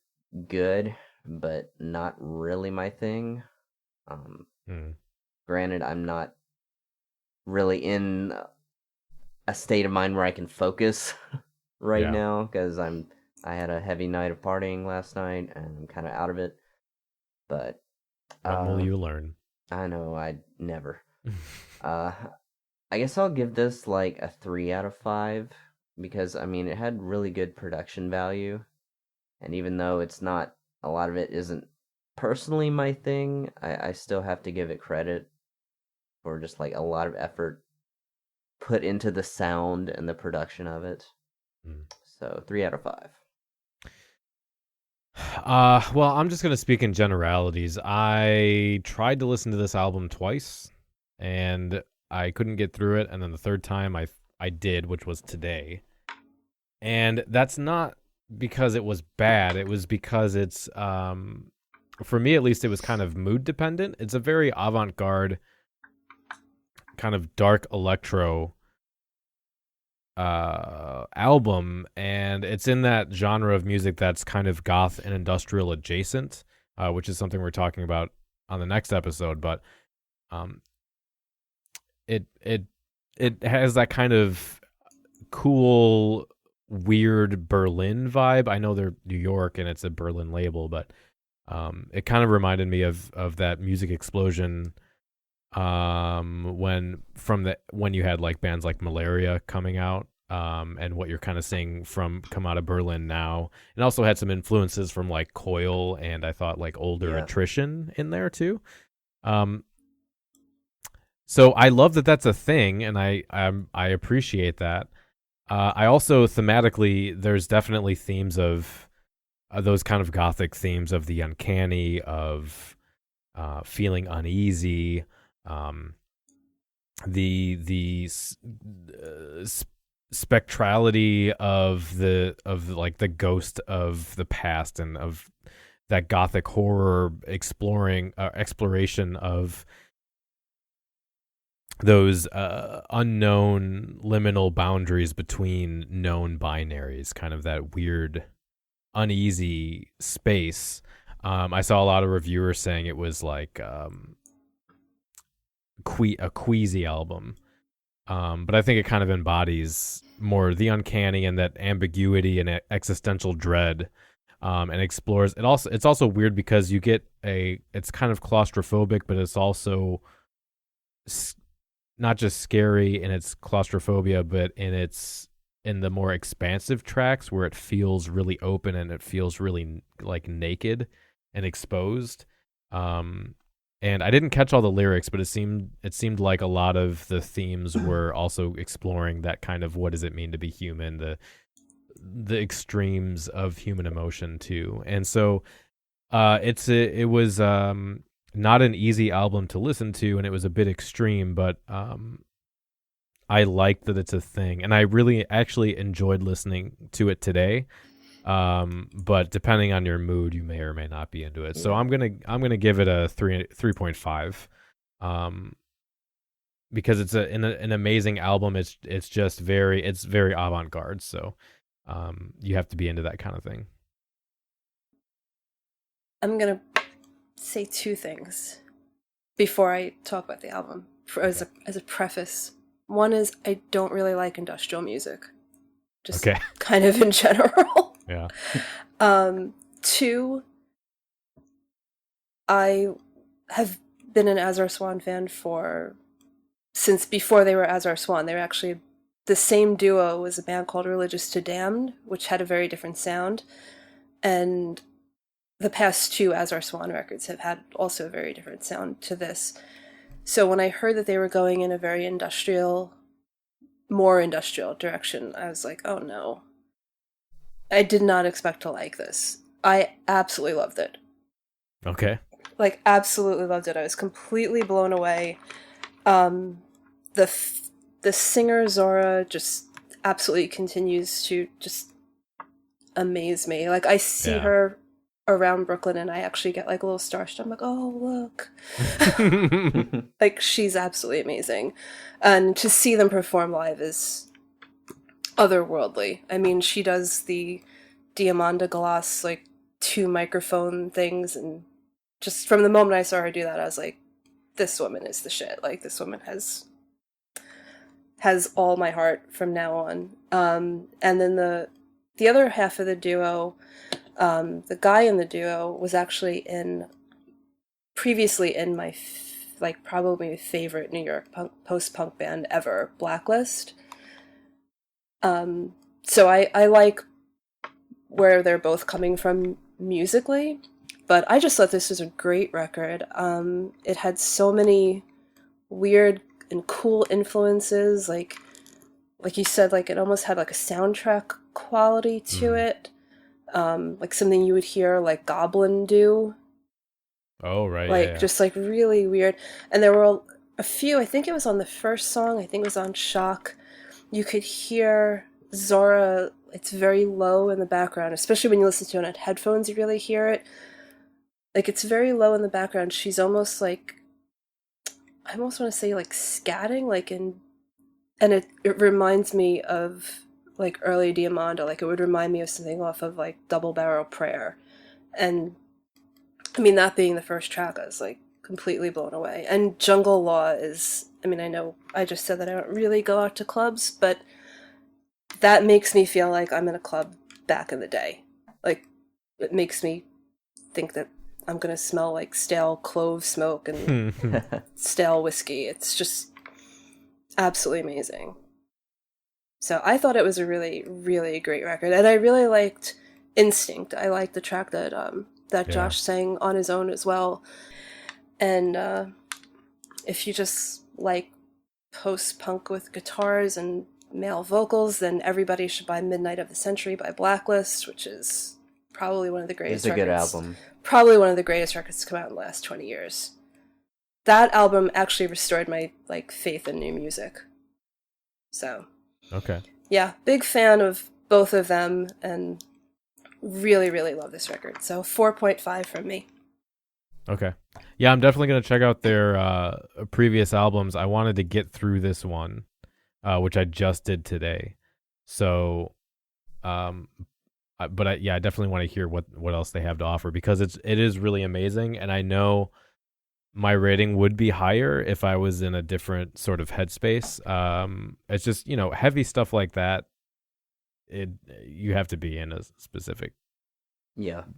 good, but not really my thing. Granted, I'm not really in a state of mind where I can focus right now, because I had a heavy night of partying last night, and I'm kind of out of it. But when will you learn? I know, I never. I guess I'll give this like a 3 out of 5, because I mean it had really good production value, and even though it's not, a lot of it isn't personally my thing, I still have to give it credit for just like a lot of effort put into the sound and the production of it. So 3 out of 5. Well, I'm just gonna speak in generalities. I tried to listen to this album twice, and I couldn't get through it. And then the third time, I did, which was today. And that's not because it was bad. It was because it's, for me at least, it was kind of mood dependent. It's a very avant-garde, kind of dark electro album, and it's in that genre of music that's kind of goth and industrial adjacent, which is something we're talking about on the next episode. But it has that kind of cool, weird Berlin vibe. I know they're New York and it's a Berlin label, but it kind of reminded me of that Music Explosion when you had like bands like Malaria coming out, and what you're kind of seeing come out of Berlin now. It also had some influences from like Coil and I thought like older Attrition in there too. So I love that that's a thing, and I appreciate that. I also thematically, there's definitely themes of those kind of gothic themes of the uncanny, of feeling uneasy, the spectrality of the ghost of the past, and of that gothic horror exploration of those unknown liminal boundaries between known binaries, kind of that weird uneasy space. I saw a lot of reviewers saying it was like a queasy album, but I think it kind of embodies more the uncanny and that ambiguity and existential dread, and explores it. It's also weird because you get it's kind of claustrophobic, but it's also not just scary in its claustrophobia, but in the more expansive tracks where it feels really open and it feels really like naked and exposed. And I didn't catch all the lyrics, but it seemed like a lot of the themes were also exploring that kind of, what does it mean to be human, the extremes of human emotion too. And so it was not an easy album to listen to, and it was a bit extreme, but I like that it's a thing, and I really actually enjoyed listening to it today. But depending on your mood, you may or may not be into it. So I'm gonna give it a 3.5, because it's an amazing album. It's just very avant-garde. So you have to be into that kind of thing. I'm gonna say two things before I talk about the album as a preface. One is I don't really like industrial music, just kind of in general. Yeah. Two, I have been an Azar Swan fan since before they were Azar Swan. They were actually the same duo was a band called Religious to Damned, which had a very different sound, and the past two Azar Swan records have had also a very different sound to this. So when I heard that they were going in a very more industrial direction, I was like, oh no. I did not expect to like this. I absolutely loved it. Okay. Like, absolutely loved it. I was completely blown away. The singer, Zora, just absolutely continues to just amaze me. Like, I see her around Brooklyn and I actually get like a little starstruck. I'm like, oh look. Like, she's absolutely amazing. And to see them perform live is otherworldly. I mean, she does the Diamanda Glass like 2 microphone things, and just from the moment I saw her do that, I was like, this woman is the shit. Like, this woman has all my heart from now on. And then the other half of the duo, the guy in the duo was actually previously in my probably my favorite New York post-punk band ever, Blacklist. So I like where they're both coming from musically, but I just thought this was a great record. It had so many weird and cool influences, like you said, like it almost had like a soundtrack quality to it. Like something you would hear like Goblin do. Oh, right. Like, just like really weird. And there were a few, I think it was on the first song, I think it was on Shock. You could hear Zora, it's very low in the background, especially when you listen to it on headphones, you really hear it. Like, it's very low in the background. She's almost like, I almost want to say like scatting, like and it reminds me of like early Diamanda. Like, it would remind me of something off of like Double Barrel Prayer. And I mean, that being the first track, I was like completely blown away. And Jungle Law is, I mean, I know I just said that I don't really go out to clubs, but that makes me feel like I'm in a club back in the day. Like, it makes me think that I'm going to smell like stale clove smoke and stale whiskey. It's just absolutely amazing. So I thought it was a really, really great record. And I really liked Instinct. I liked the track that Josh sang on his own as well. And if you just like post-punk with guitars and male vocals, then everybody should buy Midnight of the Century by Blacklist, which is probably one of the greatest records. It's a good album. Probably one of the greatest records to come out in the last 20 years. That album actually restored my faith in new music. So, okay. Yeah, big fan of both of them and really, really love this record. So 4.5 from me. Okay. Yeah, I'm definitely going to check out their previous albums. I wanted to get through this one, which I just did today. So, I definitely want to hear what else they have to offer, because it is really amazing, and I know my rating would be higher if I was in a different sort of headspace. It's just, heavy stuff like that, you have to be in a specific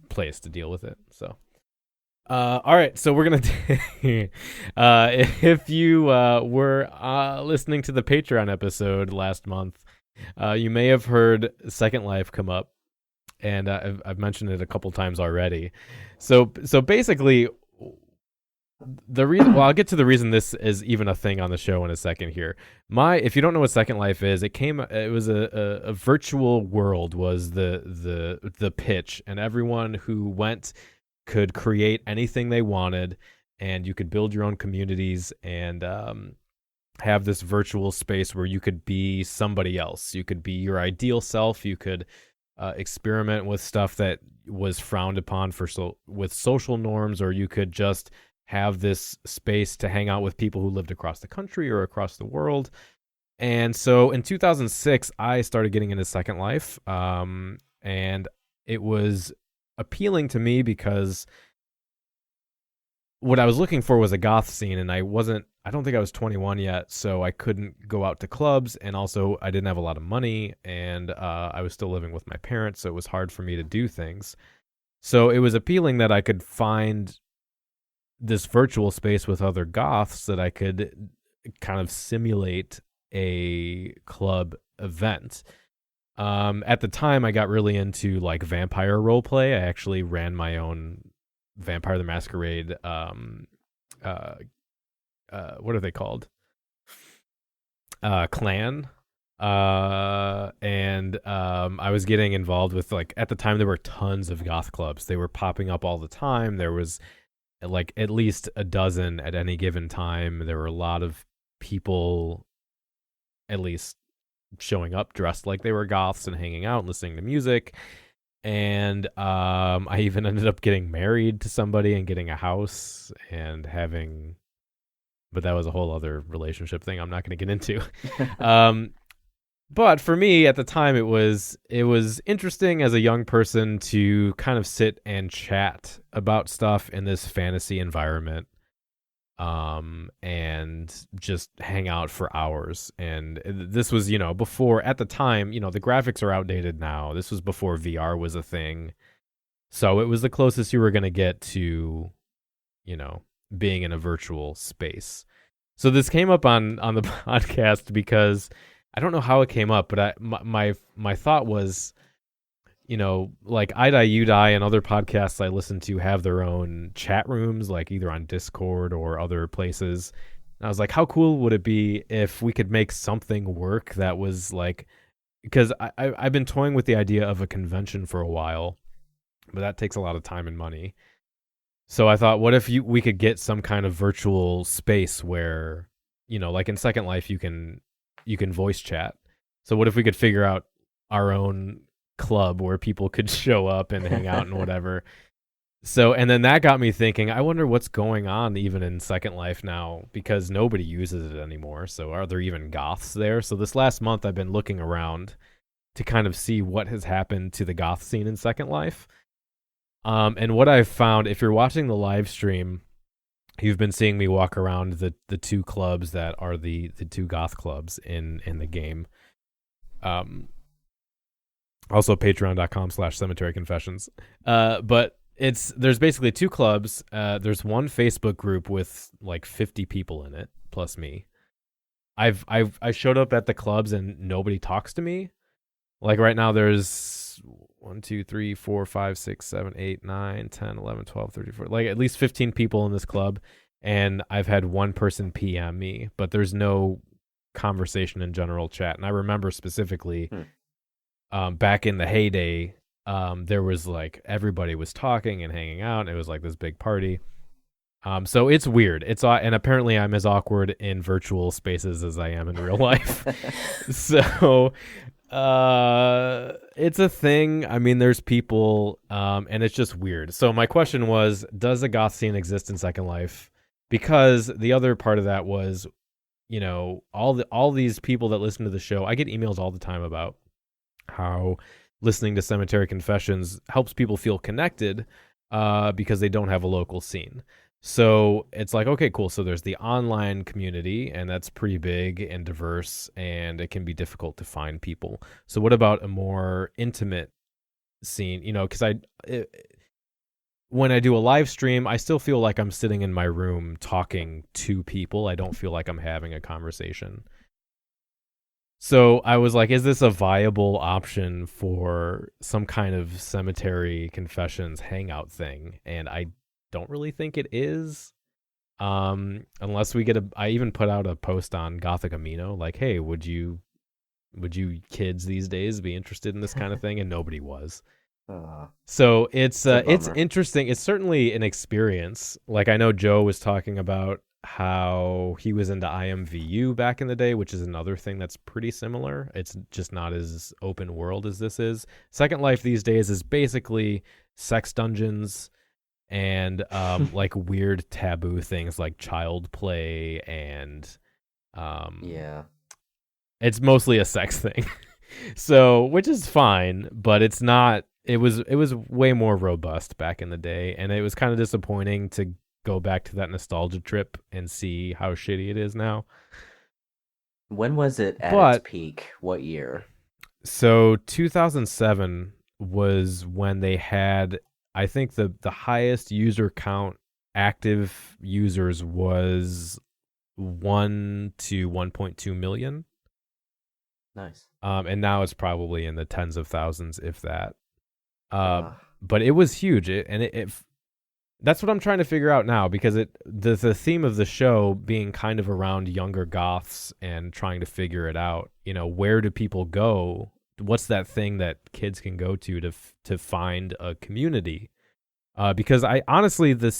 place to deal with it. So all right, so we're gonna if you were listening to the Patreon episode last month, you may have heard Second Life come up, and I've mentioned it a couple times already. So basically, the reason, I'll get to the reason this is even a thing on the show in a second here. If you don't know what Second Life is, it was a virtual world was the pitch, and everyone who went could create anything they wanted, and you could build your own communities and have this virtual space where you could be somebody else. You could be your ideal self. You could experiment with stuff that was frowned upon with social norms, or you could just have this space to hang out with people who lived across the country or across the world. And so in 2006, I started getting into Second Life, and it was appealing to me because what I was looking for was a goth scene, and I don't think I was 21 yet, so I couldn't go out to clubs, and also I didn't have a lot of money, and I was still living with my parents, so it was hard for me to do things. So it was appealing that I could find this virtual space with other goths that I could kind of simulate a club event. At the time, I got really into vampire roleplay. I actually ran my own Vampire the Masquerade. What are they called? Clan. And I was getting involved with at the time there were tons of goth clubs. They were popping up all the time. There was at least a dozen at any given time. There were a lot of people at least showing up dressed like they were goths and hanging out and listening to music. And I even ended up getting married to somebody and getting a house and but that was a whole other relationship thing I'm not going to get into. But for me at the time, it was interesting as a young person to kind of sit and chat about stuff in this fantasy environment, and just hang out for hours. And this was, before, at the time, the graphics are outdated now. This was before VR was a thing. So it was the closest you were going to get to, being in a virtual space. So this came up on the podcast because I don't know how it came up, but my thought was, I Die You Die and other podcasts I listen to have their own chat rooms, either on Discord or other places. And I was like, how cool would it be if we could make something work that was because I've been toying with the idea of a convention for a while, but that takes a lot of time and money. So I thought, what if we could get some kind of virtual space where, in Second Life, you can voice chat. So what if we could figure out our own club where people could show up and hang out and whatever. So, and then that got me thinking, I wonder what's going on even in Second Life now, because nobody uses it anymore. So are there even goths there? So this last month I've been looking around to kind of see what has happened to the goth scene in Second Life. And what I've found, if you're watching the live stream, you've been seeing me walk around the two clubs that are the two goth clubs in the game. Also patreon.com/Cemetery Confessions. But there's basically two clubs. There's one Facebook group with 50 people in it, plus me. I showed up at the clubs and nobody talks to me. Like right now there's 1, 2, 3, 4, 5, 6, 7, 8, 9, 10, 11, 12, 13, 14, like at least 15 people in this club, and I've had one person PM me, but there's no conversation in general chat. And I remember specifically back in the heyday, there was like everybody was talking and hanging out, and it was like this big party. So it's weird. And apparently I'm as awkward in virtual spaces as I am in real life. So it's a thing. I mean, there's people, and it's just weird. So my question was, does a goth scene exist in Second Life? Because the other part of that was, you know, all these people that listen to the show, I get emails all the time about how listening to Cemetery Confessions helps people feel connected, because they don't have a local scene. So it's like, okay, cool. So there's the online community, and that's pretty big and diverse, and it can be difficult to find people. So what about a more intimate scene? You know, because when I do a live stream, I still feel like I'm sitting in my room talking to people. I don't feel like I'm having a conversation. So I was like, is this a viable option for some kind of Cemetery Confessions hangout thing? And I don't really think it is, unless we get I even put out a post on Gothic Amino like, hey, would you kids these days be interested in this kind of thing? And nobody was. So it's interesting. It's certainly an experience. Like, I know Joe was talking about how he was into IMVU back in the day, which is another thing that's pretty similar. It's just not as open world as this is. Second Life these days is basically sex dungeons and like weird taboo things like child play, and it's mostly a sex thing. So, which is fine, but it's not. It was way more robust back in the day, and it was kind of disappointing to go back to that nostalgia trip and see how shitty it is now. When was it at its peak? What year? So 2007 was when they had, I think the highest user count, active users was 1 to 1.2 million. Nice. And now it's probably in the tens of thousands, if that. But it was huge, that's what I'm trying to figure out now, because the theme of the show being kind of around younger goths and trying to figure it out. You know, where do people go? What's that thing that kids can go to find a community? Because I honestly, the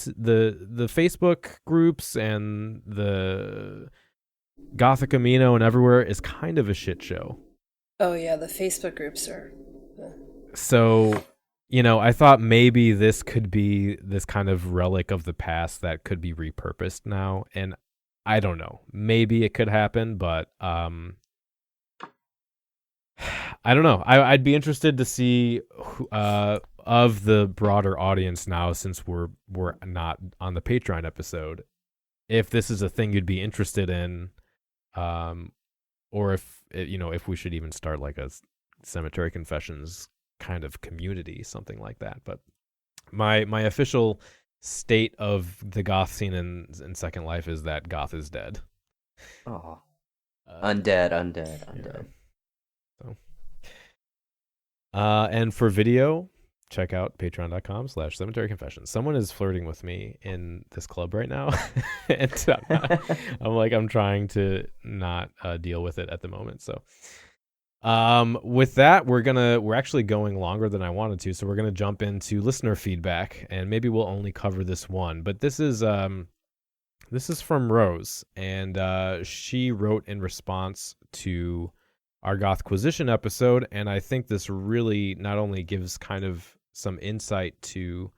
Facebook groups and the Gothic Amino and everywhere is kind of a shit show. Oh yeah, the Facebook groups are. So, you know, I thought maybe this could be this kind of relic of the past that could be repurposed now, and I don't know. Maybe it could happen, but I don't know. I'd be interested to see of the broader audience now, since we're not on the Patreon episode, if this is a thing you'd be interested in, or if we should even start like a Cemetery Confessions kind of community, something like that. But my official state of the goth scene in Second Life is that goth is dead. Oh, undead. Yeah. So, and for video, check out patreon.com/Cemetery Confessions. Someone is flirting with me in this club right now, and I'm trying to not deal with it at the moment. So. With that, we're actually going longer than I wanted to, so we're gonna jump into listener feedback, and maybe we'll only cover this one. But this is from Rose, and she wrote in response to our Gothquisition episode, and I think this really not only gives kind of some insight to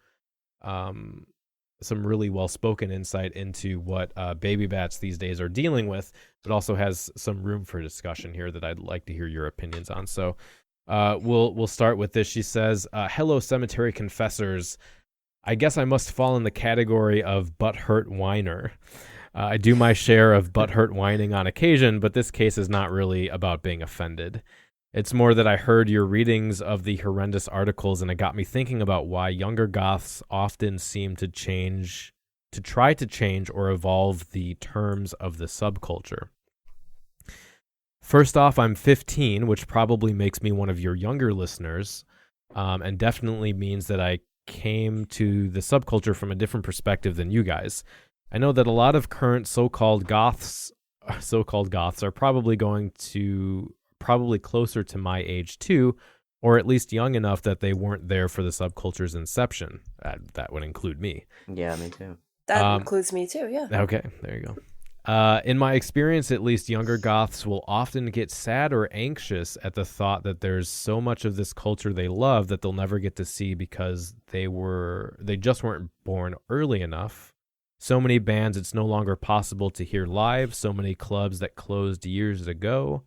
some really well-spoken insight into what baby bats these days are dealing with, but also has some room for discussion here that I'd like to hear your opinions on. So we'll start with this. She says, hello, Cemetery Confessors. I guess I must fall in the category of butthurt whiner. I do my share of butthurt whining on occasion, but this case is not really about being offended. It's more that I heard your readings of the horrendous articles, and it got me thinking about why younger goths often seem to try to change or evolve the terms of the subculture. First off, I'm 15, which probably makes me one of your younger listeners, and definitely means that I came to the subculture from a different perspective than you guys. I know that a lot of current so-called goths are probably closer to my age too, or at least young enough that they weren't there for the subculture's inception. That would include me. Yeah, me too. That includes me too, yeah. Okay, there you go. In my experience, at least, younger goths will often get sad or anxious at the thought that there's so much of this culture they love that they'll never get to see because they just weren't born early enough. So many bands it's no longer possible to hear live, so many clubs that closed years ago.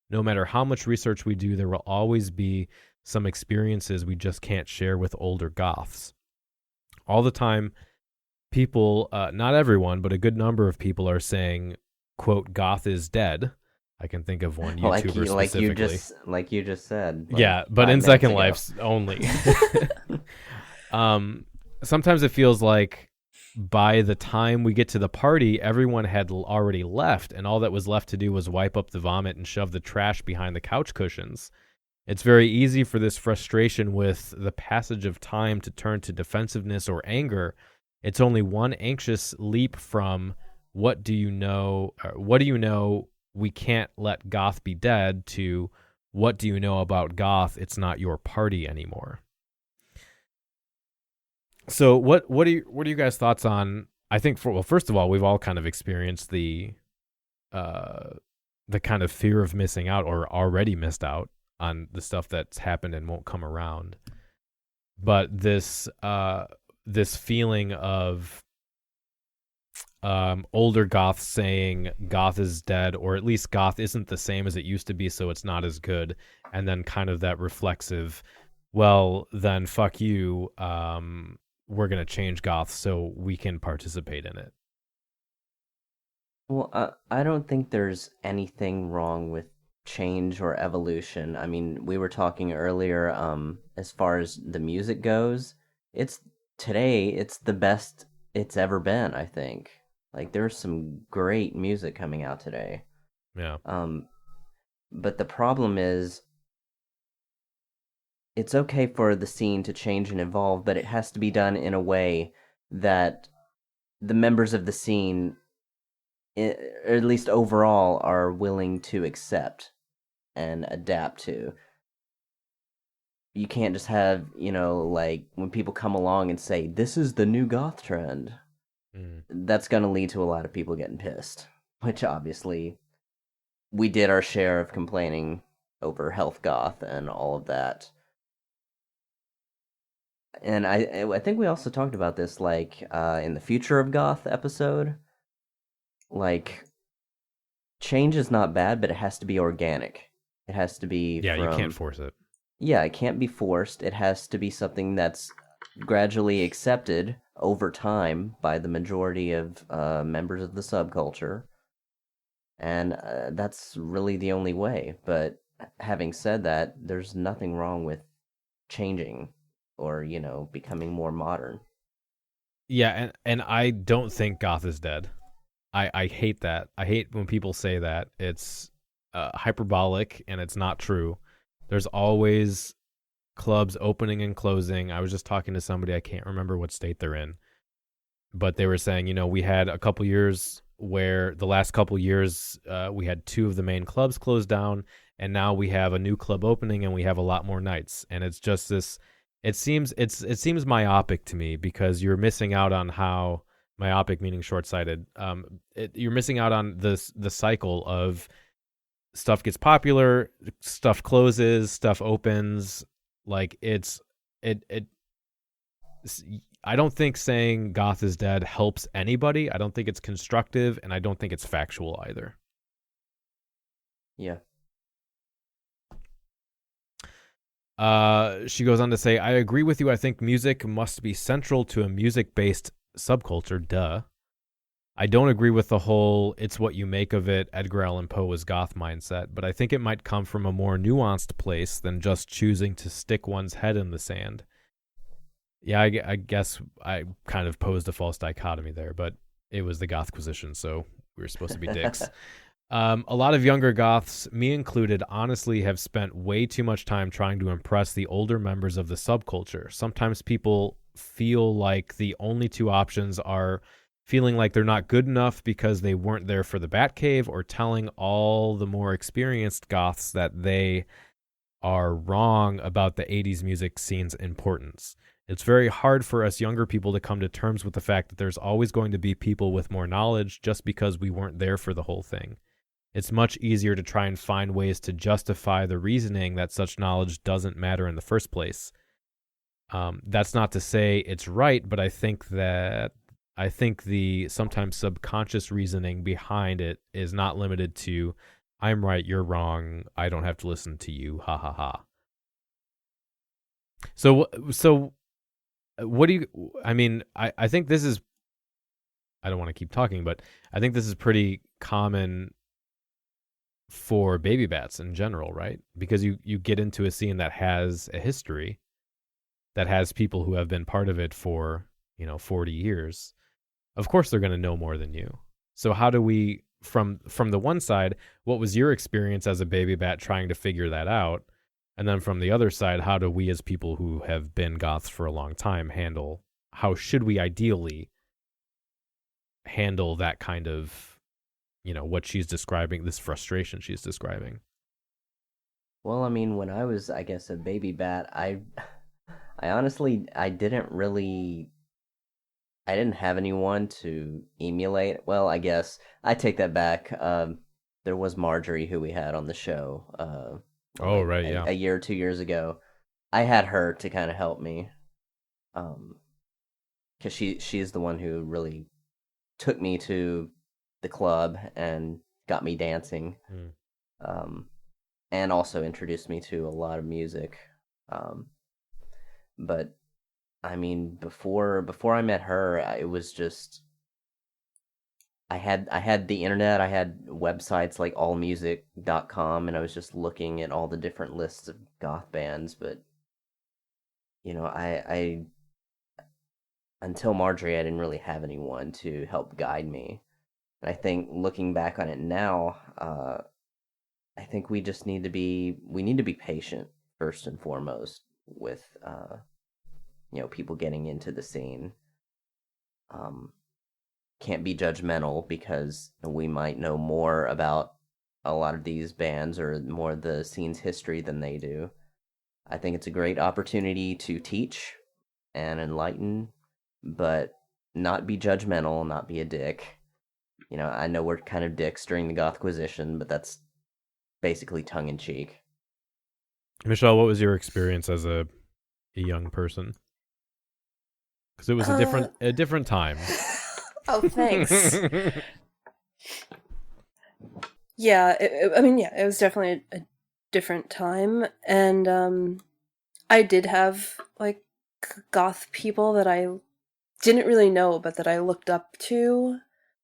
No matter how much research we do, there will always be some experiences we just can't share with older goths. All the time, people, not everyone, but a good number of people are saying, quote, goth is dead. I can think of one YouTuber specifically. Like you just said. Yeah, but in Second Life only. Sometimes it feels like by the time we get to the party, everyone had already left, and all that was left to do was wipe up the vomit and shove the trash behind the couch cushions. It's very easy for this frustration with the passage of time to turn to defensiveness or anger. It's only one anxious leap from what do you know, we can't let goth be dead, to what do you know about goth, it's not your party anymore. So what are you guys' thoughts on? I think first of all, we've all kind of experienced the kind of fear of missing out or already missed out on the stuff that's happened and won't come around. But this feeling of older goths saying goth is dead, or at least goth isn't the same as it used to be, so it's not as good, and then kind of that reflexive, well, then fuck you, we're going to change goth so we can participate in it. Well, I don't think there's anything wrong with change or evolution. I mean, we were talking earlier, as far as the music goes, it's the best it's ever been, I think. Like, there's some great music coming out today. Yeah. But the problem is, it's okay for the scene to change and evolve, but it has to be done in a way that the members of the scene, or at least overall, are willing to accept and adapt to. You can't just have, like, when people come along and say, this is the new goth trend, that's going to lead to a lot of people getting pissed, which obviously we did our share of complaining over health goth and all of that. And I think we also talked about this, like, in the Future of Goth episode. Like, change is not bad, but it has to be organic. It has to be you can't force it. Yeah, it can't be forced. It has to be something that's gradually accepted over time by the majority of members of the subculture. And that's really the only way. But having said that, there's nothing wrong with changing or, becoming more modern. Yeah, and I don't think goth is dead. I hate that. I hate when people say that. It's hyperbolic, and it's not true. There's always clubs opening and closing. I was just talking to somebody, I can't remember what state they're in, but they were saying, we had a couple years where the last couple years we had 2 of the main clubs closed down, and now we have a new club opening and we have a lot more nights. And it's just this, it seems myopic to me, because you're missing out on how, myopic meaning short-sighted, you're missing out on the cycle of stuff gets popular, stuff closes, stuff opens. Like, I don't think saying goth is dead helps anybody. I don't think it's constructive, and I don't think it's factual either. Yeah. She goes on to say, I agree with you. I think music must be central to a music-based subculture. Duh. I don't agree with the whole it's what you make of it, Edgar Allan Poe is goth mindset, but I think it might come from a more nuanced place than just choosing to stick one's head in the sand. Yeah, I guess I kind of posed a false dichotomy there, but it was the Gothquisition, so we were supposed to be dicks. A lot of younger goths, me included, honestly have spent way too much time trying to impress the older members of the subculture. Sometimes people feel like the only two options are feeling like they're not good enough because they weren't there for the Batcave, or telling all the more experienced goths that they are wrong about the 80s music scene's importance. It's very hard for us younger people to come to terms with the fact that there's always going to be people with more knowledge just because we weren't there for the whole thing. It's much easier to try and find ways to justify the reasoning that such knowledge doesn't matter in the first place. That's not to say it's right, but I think the sometimes subconscious reasoning behind it is not limited to, I'm right, you're wrong, I don't have to listen to you, ha ha ha. So what do you, I mean, I think this is, I don't want to keep talking, but I think this is pretty common for baby bats in general, right? Because you get into a scene that has a history, that has people who have been part of it for, 40 years. Of course they're going to know more than you. So how do we, from the one side, what was your experience as a baby bat trying to figure that out? And then from the other side, how do we as people who have been goths for a long time how should we ideally handle that kind of, what she's describing, this frustration she's describing? Well, I mean, when I was, I guess, a baby bat, I honestly, I didn't have anyone to emulate. Well, I guess I take that back. There was Marjorie, who we had on the show. Right, yeah. A year or 2 years ago. I had her to kind of help me. Because she's the one who really took me to the club and got me dancing. And also introduced me to a lot of music. But I mean, before I met her, it was just I had the internet, I had websites like allmusic.com, and I was just looking at all the different lists of goth bands, but I until Marjorie, I didn't really have anyone to help guide me. And I think looking back on it now, I think we just need to be patient first and foremost with people getting into the scene. Can't be judgmental because we might know more about a lot of these bands or more of the scene's history than they do. I think it's a great opportunity to teach and enlighten, but not be judgmental, not be a dick. I know we're kind of dicks during the Gothquisition, but that's basically tongue-in-cheek. Michelle, what was your experience as a young person? Because it was a different time. Oh, thanks. Yeah, it was definitely a different time, and I did have like goth people that I didn't really know, but that I looked up to,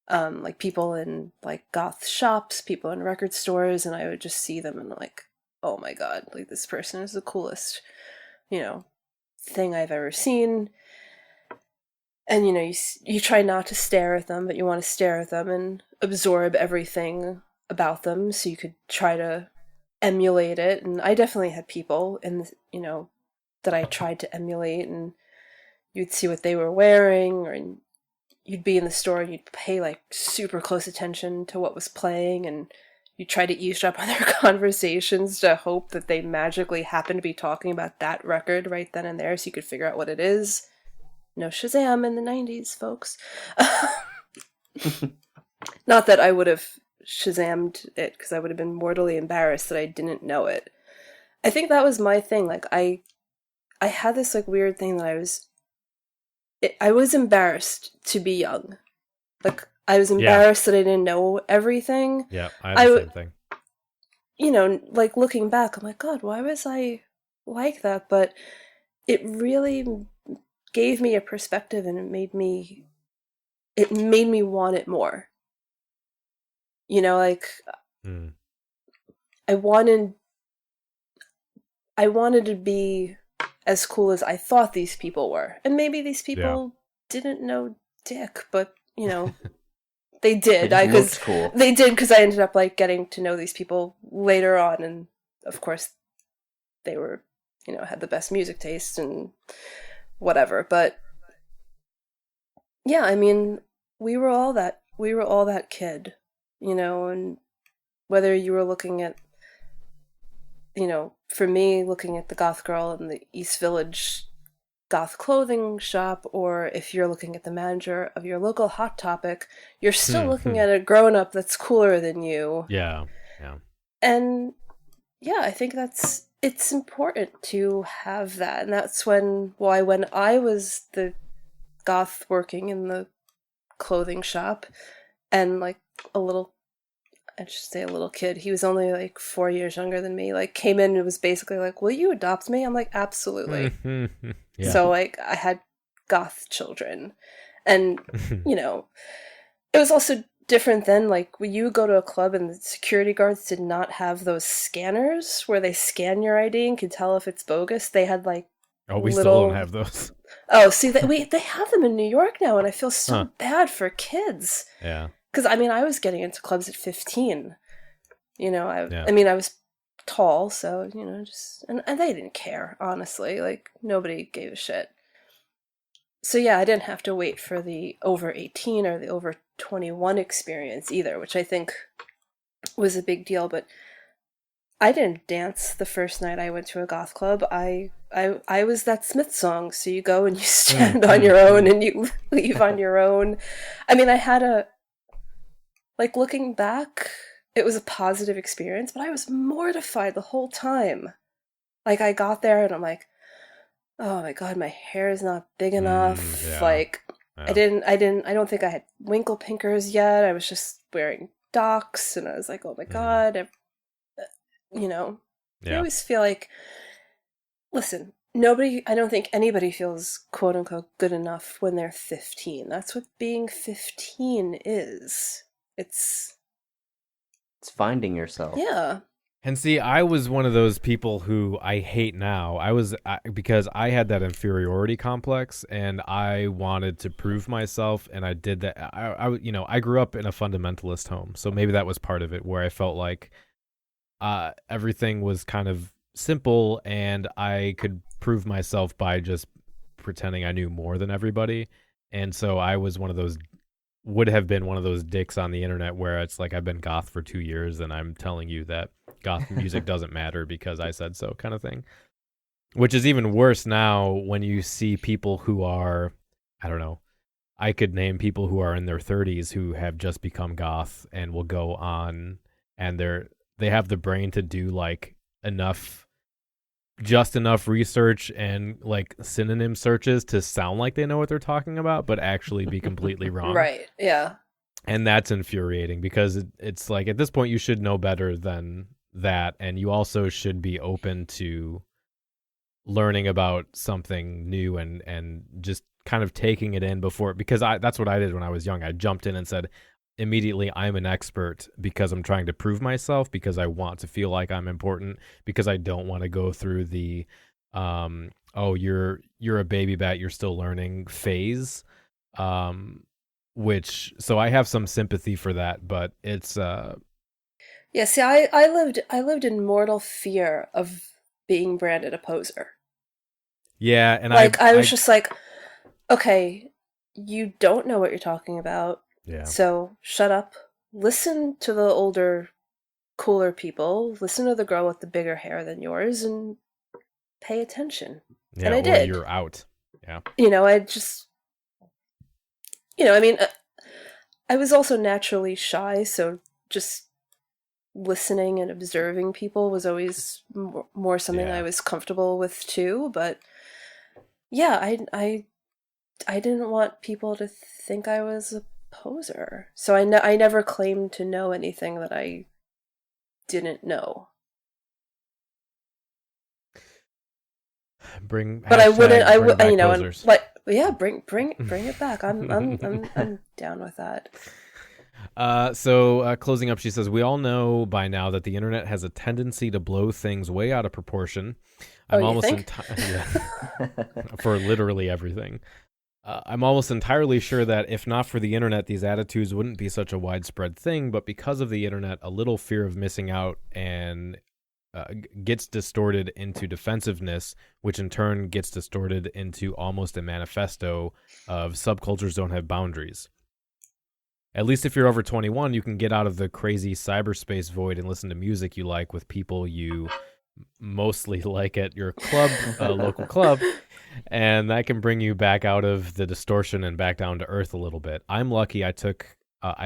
like people in like goth shops, people in record stores, and I would just see them and like, oh my god, like this person is the coolest, thing I've ever seen. And you try not to stare at them, but you want to stare at them and absorb everything about them, so you could try to emulate it. And I definitely had people that I tried to emulate, and you'd see what they were wearing, or you'd be in the store and you'd pay like super close attention to what was playing, and you try to eavesdrop on their conversations to hope that they magically happen to be talking about that record right then and there, so you could figure out what it is. No Shazam in the 90s, folks. Not that I would have Shazammed it, because I would have been mortally embarrassed that I didn't know it. I think that was my thing. Like, I had this like weird thing that I was embarrassed to be young. Like, I was embarrassed that I didn't know everything. Yeah, I had the same thing. Like looking back, I'm like, God, why was I like that? But it really gave me a perspective, and it made me want it more. I wanted to be as cool as I thought these people were. And maybe these people didn't know dick, but They did. Looked cool. They did, because I ended up like getting to know these people later on, and of course, they were, had the best music taste and whatever. But yeah, I mean, we were all that kid, and whether you were looking at, for me, looking at the goth girl in the East Village goth clothing shop, or if you're looking at the manager of your local Hot Topic, you're still looking at a grown-up that's cooler than you. Yeah. And yeah, I think it's important to have that. And that's when I was the goth working in the clothing shop, and like I should say a little kid, he was only like 4 years younger than me, like came in and was basically like, will you adopt me? I'm like, absolutely. Yeah. So like I had goth children, and it was also different then. Like when you would go to a club and the security guards did not have those scanners where they scan your ID and can tell if it's bogus. They had like we still don't have those. Oh, see, they have them in New York now, and I feel so bad for kids. Yeah. Because, I mean, I was getting into clubs at 15. I mean, I was tall, so, and they didn't care, honestly. Like, nobody gave a shit. So, yeah, I didn't have to wait for the over 18 or the over 21 experience either, which I think was a big deal. But I didn't dance the first night I went to a goth club. I was that Smith song, so you go and you stand on your own and you leave on your own. I mean, I had like, looking back, it was a positive experience, but I was mortified the whole time. Like, I got there and I'm like, oh my god, my hair is not big enough. Like, I don't think I had winkle pinkers yet. I was just wearing docks, and I was like, oh my god. I always feel like, listen, I don't think anybody feels quote unquote good enough when they're 15. That's what being 15 is. It's finding yourself. Yeah. And see, I was one of those people who I hate now. Because I had that inferiority complex, and I wanted to prove myself, and I did that. I grew up in a fundamentalist home, so maybe that was part of it, where I felt like everything was kind of simple, and I could prove myself by just pretending I knew more than everybody. And so I was would have been one of those dicks on the internet where it's like, I've been goth for 2 years and I'm telling you that goth music doesn't matter because I said so, kind of thing. Which is even worse now when you see people who are, I don't know, I could name people who are in their 30s who have just become goth and will go on, and they have the brain to do like just enough research and like synonym searches to sound like they know what they're talking about, but actually be completely wrong. Right. Yeah. And that's infuriating, because it's like, at this point you should know better than that, and you also should be open to learning about something new and just kind of taking it in before, because that's what I did when I was young. I jumped in and said immediately, I'm an expert, because I'm trying to prove myself, because I want to feel like I'm important, because I don't want to go through the you're a baby bat, you're still learning phase, so I have some sympathy for that, but it's yeah, see, I lived in mortal fear of being branded a poser. Yeah, and I was just like, okay, you don't know what you're talking about. Yeah. So shut up. Listen to the older, cooler people. Listen to the girl with the bigger hair than yours, and pay attention. Yeah, and I did. You're out. Yeah. I just, I mean, I was also naturally shy, so just listening and observing people was always more something I was comfortable with too. But yeah, I didn't want people to think I was a poser, so I never claimed to know anything that I didn't know. But I wouldn't. Posers. And like, yeah, bring it back. I'm down with that. So closing up, she says, we all know by now that the internet has a tendency to blow things way out of proportion. I'm almost think? for literally everything. I'm almost entirely sure that if not for the internet, these attitudes wouldn't be such a widespread thing. But because of the internet, a little fear of missing out and gets distorted into defensiveness, which in turn gets distorted into almost a manifesto of subcultures don't have boundaries. At least if you're over 21, you can get out of the crazy cyberspace void and listen to music you like with people you mostly like at your club, local club, and that can bring you back out of the distortion and back down to earth a little bit. I'm lucky I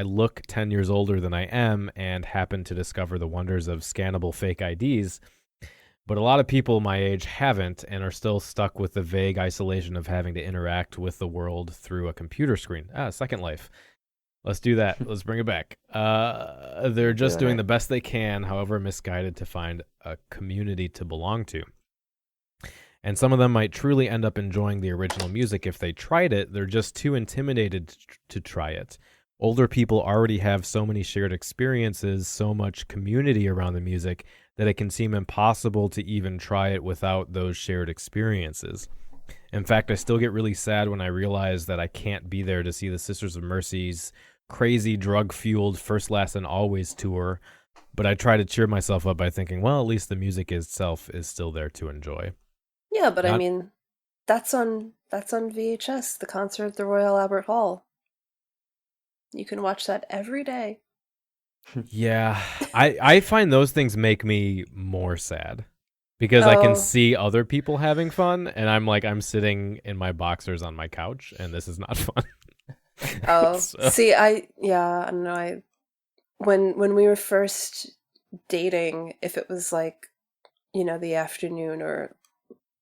look 10 years older than I am and happen to discover the wonders of scannable fake IDs, but a lot of people my age haven't and are still stuck with the vague isolation of having to interact with the world through a computer screen. Second Life. Let's do that. Let's bring it back. They're just doing the best they can, however misguided, to find a community to belong to. And some of them might truly end up enjoying the original music if they tried it. They're just too intimidated to try it. Older people already have so many shared experiences, so much community around the music, that it can seem impossible to even try it without those shared experiences. In fact, I still get really sad when I realize that I can't be there to see the Sisters of Mercy's crazy drug-fueled First, Last, and Always tour, but I try to cheer myself up by thinking, well, at least the music itself is still there to enjoy. Yeah, but I mean, that's on VHS, the concert at the Royal Albert Hall. You can watch that every day. Yeah, I find those things make me more sad because I can see other people having fun, and I'm sitting in my boxers on my couch, and this is not fun. See, I don't know. When we were first dating, if it was like, the afternoon or,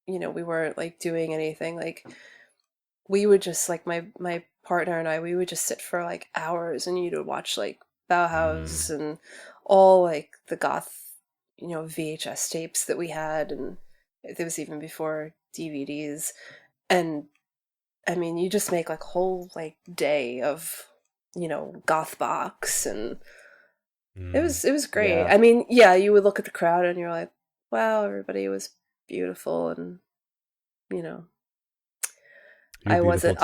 we weren't like doing anything, like we would just like my partner and I, we would just sit for like hours and you'd watch like Bauhaus and all like the goth, VHS tapes that we had, and it was even before DVDs. And I mean, you just make like a whole like day of, goth box, and it was great. Yeah. I mean, yeah, you would look at the crowd and you're like, wow, everybody was beautiful, and I wasn't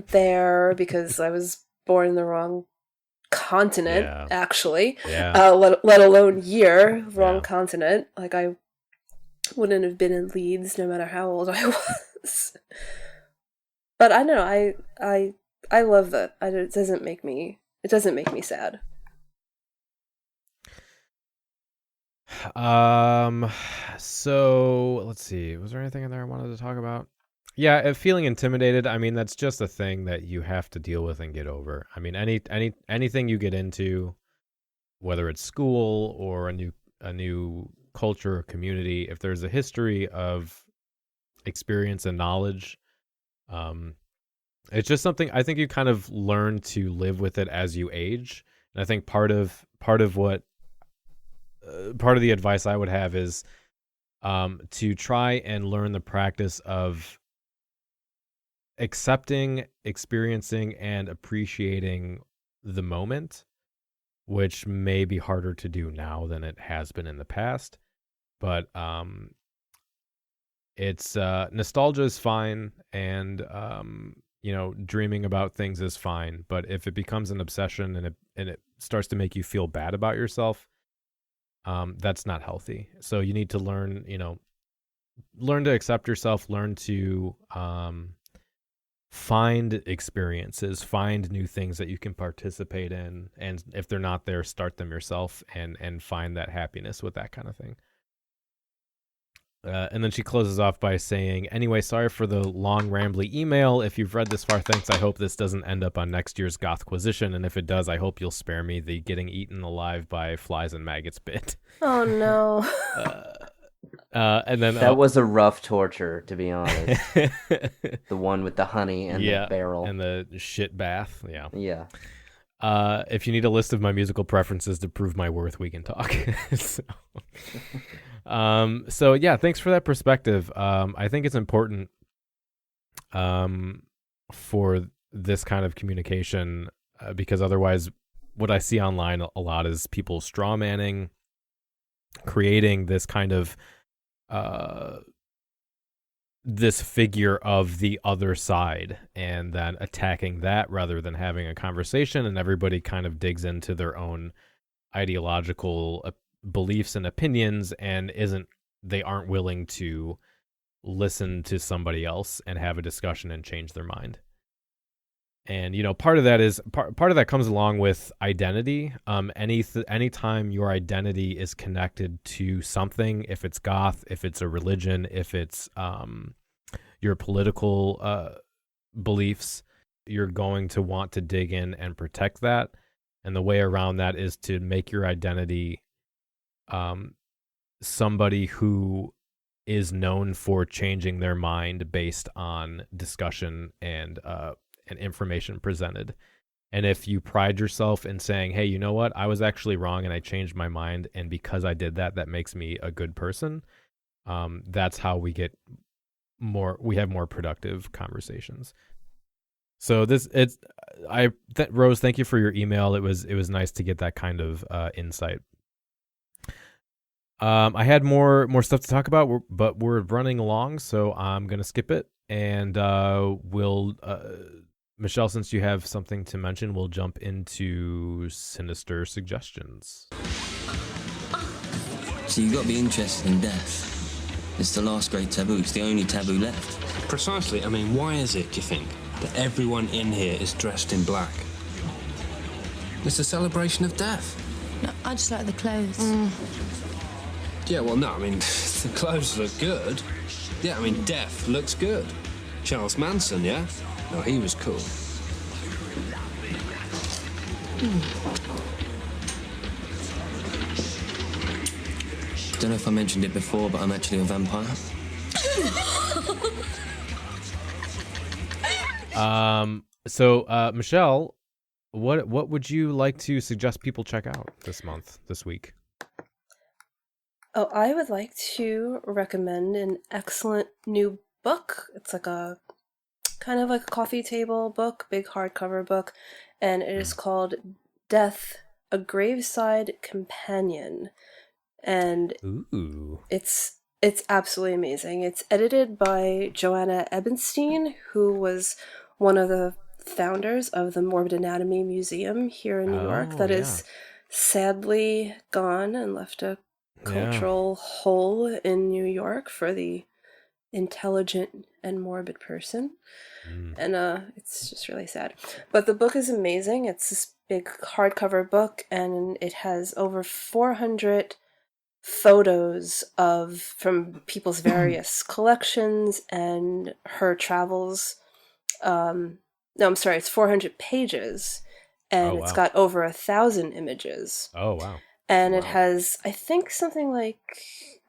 there because I was born in the wrong continent, actually. Let alone wrong continent. Like I wouldn't have been in Leeds no matter how old I was. But I don't know, I love that. It doesn't make me sad. So let's see. Was there anything in there I wanted to talk about? Yeah, feeling intimidated. I mean, that's just a thing that you have to deal with and get over. I mean, anything you get into, whether it's school or a new culture or community, if there's a history of experience and knowledge, it's just something I think you kind of learn to live with it as you age. And I think part of the advice I would have is to try and learn the practice of accepting, experiencing, and appreciating the moment, which may be harder to do now than it has been in the past. But it's nostalgia is fine, and dreaming about things is fine. But if it becomes an obsession and it starts to make you feel bad about yourself, that's not healthy. So you need to learn to accept yourself, learn to find experiences, find new things that you can participate in, and if they're not there, start them yourself and find that happiness with that kind of thing. And then she closes off by saying, anyway, sorry for the long rambly email. If you've read this far, thanks. I hope this doesn't end up on next year's Gothquisition, and if it does, I hope you'll spare me the getting eaten alive by flies and maggots bit. Oh no. And then that was a rough torture, to be honest. The one with the honey and the barrel and the shit bath. Yeah. If you need a list of my musical preferences to prove my worth, we can talk. So yeah, thanks for that perspective. I think it's important for this kind of communication because otherwise what I see online a lot is people straw manning, creating this kind of this figure of the other side, and then attacking that rather than having a conversation, and everybody kind of digs into their own ideological beliefs and opinions, and they aren't willing to listen to somebody else and have a discussion and change their mind. And part of that is part of that comes along with identity. Anytime your identity is connected to something, if it's goth, if it's a religion, if it's your political beliefs, you're going to want to dig in and protect that. And the way around that is to make your identity somebody who is known for changing their mind based on discussion and information presented. And if you pride yourself in saying, hey, you know what, I was actually wrong and I changed my mind, and because I did that, that makes me a good person, that's how we have more productive conversations. So Rose, thank you for your email. It was nice to get that kind of insight. I had more stuff to talk about, but we're running along, so I'm gonna skip it, and we'll Michelle, since you have something to mention, we'll jump into Sinister Suggestions. So you've got to be interested in death. It's the last great taboo. It's the only taboo left. Precisely. I mean, why is it, do you think, that everyone in here is dressed in black? It's a celebration of death. No, I just like the clothes. Yeah, well, no, I mean, the clothes look good. Yeah, I mean, death looks good. Charles Manson, yeah? No, he was cool. Don't know if I mentioned it before, but I'm actually a vampire. So Michelle, what would you like to suggest people check out this week? Oh, I would like to recommend an excellent new book. It's like a kind of like a coffee table book, big hardcover book, and it is called Death, a Graveside Companion. And it's absolutely amazing. It's edited by Joanna Ebenstein, who was one of the founders of the Morbid Anatomy Museum here in New York that is sadly gone and left a cultural hole in New York for the intelligent and morbid person. And it's just really sad. But the book is amazing. It's this big hardcover book, and it has over 400 photos from people's various collections and her travels. No, I'm sorry, it's 400 pages, and it's got over 1,000 images. Oh, wow. And it has, I think, something like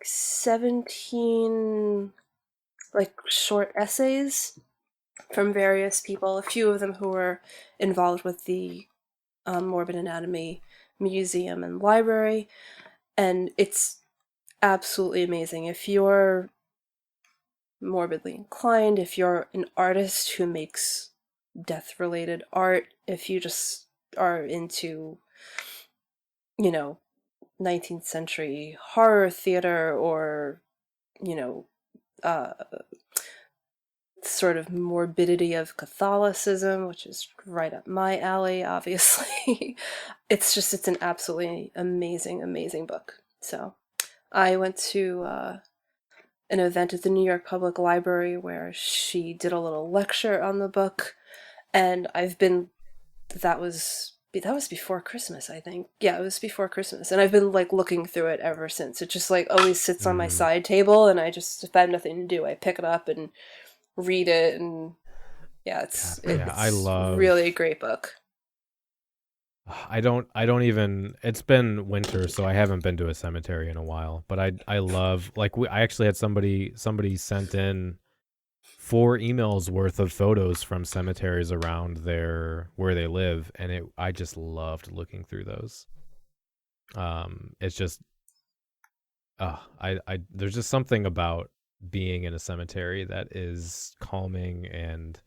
17 like short essays from various people, a few of them who were involved with the Morbid Anatomy Museum and Library. And it's absolutely amazing. If you're morbidly inclined, if you're an artist who makes death-related art, if you just are into, 19th century horror theater or, sort of morbidity of Catholicism, which is right up my alley, obviously. It's an absolutely amazing book. So I went to an event at the New York Public Library where she did a little lecture on the book, and that was before Christmas, I think. Yeah, it was before Christmas, and I've been looking through it ever since. It just always sits on my side table, and if I have nothing to do, I pick it up and read it, and it's really a great book. I don't even, it's been winter, so I haven't been to a cemetery in a while, but I love, I actually had somebody sent in 4 emails worth of photos from cemeteries around where they live, and I just loved looking through those. It's just there's just something about being in a cemetery that is calming, and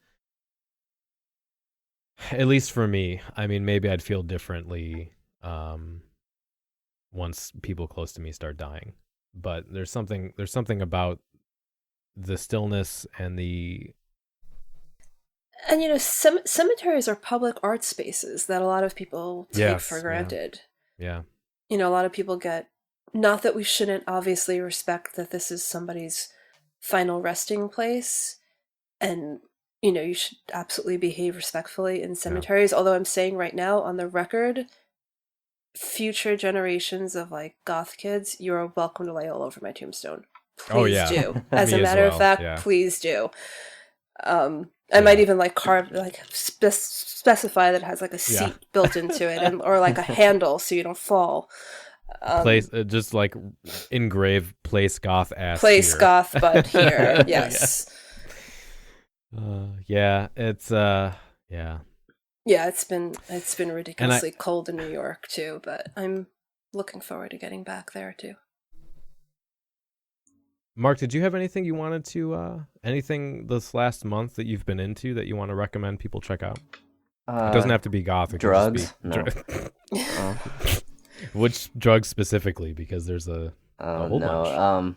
at least for me, I mean, maybe I'd feel differently once people close to me start dying, but there's something about the stillness and And cemeteries are public art spaces that a lot of people take for granted. Yeah. A lot of people get, not that we shouldn't obviously respect that this is somebody's final resting place, and you should absolutely behave respectfully in cemeteries. Although I'm saying right now on the record, future generations of goth kids, you're welcome to lay all over my tombstone. Please do. As a matter of fact, please do. I might even carve, specify that it has a seat built into it, or a handle so you don't fall. Place just engrave place goth ass. Place here. Goth, but here, yes. It's Yeah, it's been ridiculously cold in New York too, but I'm looking forward to getting back there too. Mark, did you have anything you wanted to anything this last month that you've been into that you want to recommend people check out? It doesn't have to be goth. It drugs? Can just be Which drugs specifically? Because there's a whole bunch.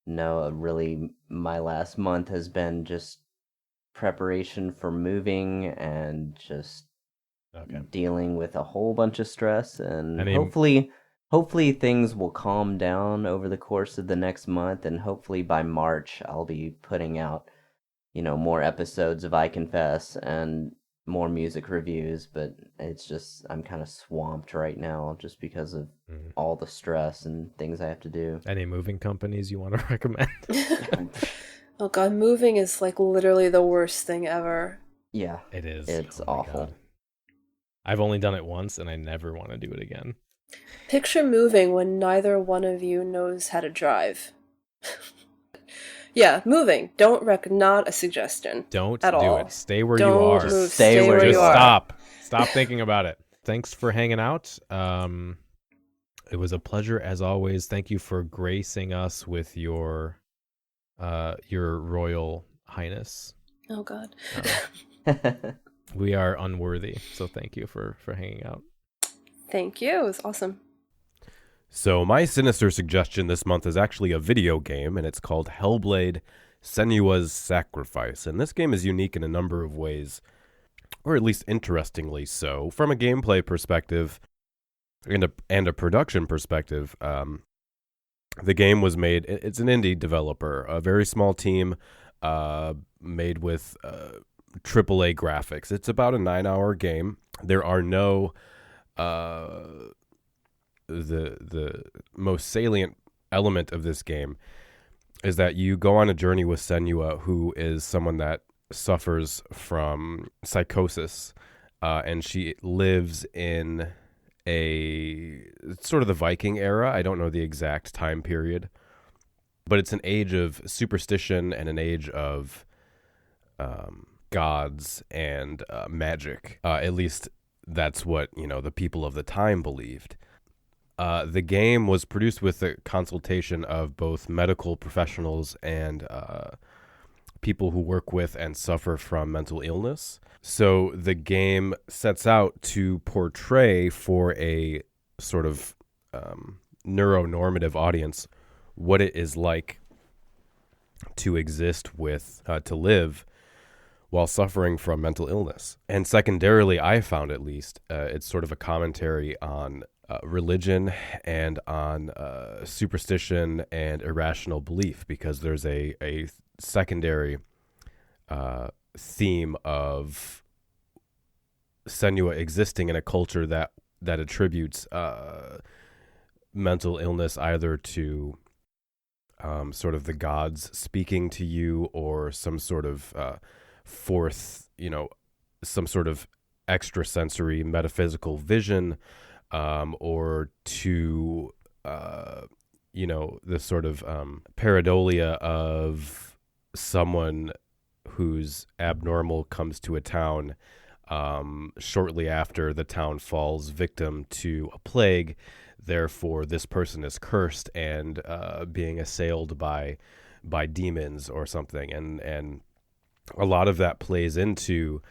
No, really, my last month has been just preparation for moving and just dealing with a whole bunch of stress, and hopefully things will calm down over the course of the next month, and hopefully by March I'll be putting out, more episodes of I Confess and more music reviews, but it's just I'm kind of swamped right now just because of all the stress and things I have to do. Any moving companies you want to recommend? Oh god, moving is literally the worst thing ever. Yeah, it is. It's awful. God. I've only done it once and I never want to do it again. Picture moving when neither one of you knows how to drive. Yeah, moving. Not a suggestion. Don't at do all. it. Stay where you are. Move. Stay where you are. Stop thinking about it. Thanks for hanging out. It was a pleasure as always. Thank you for gracing us with your royal highness. Oh god. We are unworthy, so thank you for hanging out. Thank you. It was awesome. So my sinister suggestion this month is actually a video game, and it's called Hellblade: Senua's Sacrifice. And this game is unique in a number of ways, or at least interestingly so. From a gameplay perspective and a production perspective, the game was made. It's an indie developer, a very small team, made with AAA graphics. It's about a 9-hour game. There are no the most salient element of this game is that you go on a journey with Senua, who is someone that suffers from psychosis, and she lives in a sort of the Viking era. I don't know the exact time period, but it's an age of superstition and an age of gods and magic. At least that's what the people of the time believed. The game was produced with the consultation of both medical professionals and people who work with and suffer from mental illness. So the game sets out to portray for a sort of neuronormative audience what it is like to exist with, to live while suffering from mental illness. And secondarily, I found at least, it's sort of a commentary on religion and on superstition and irrational belief, because there's a secondary theme of Senua existing in a culture that attributes mental illness either to sort of the gods speaking to you, or some sort of some sort of extrasensory metaphysical vision, or to the sort of pareidolia of someone who's abnormal comes to a town shortly after the town falls victim to a plague. Therefore, this person is cursed and being assailed by demons or something, and a lot of that plays into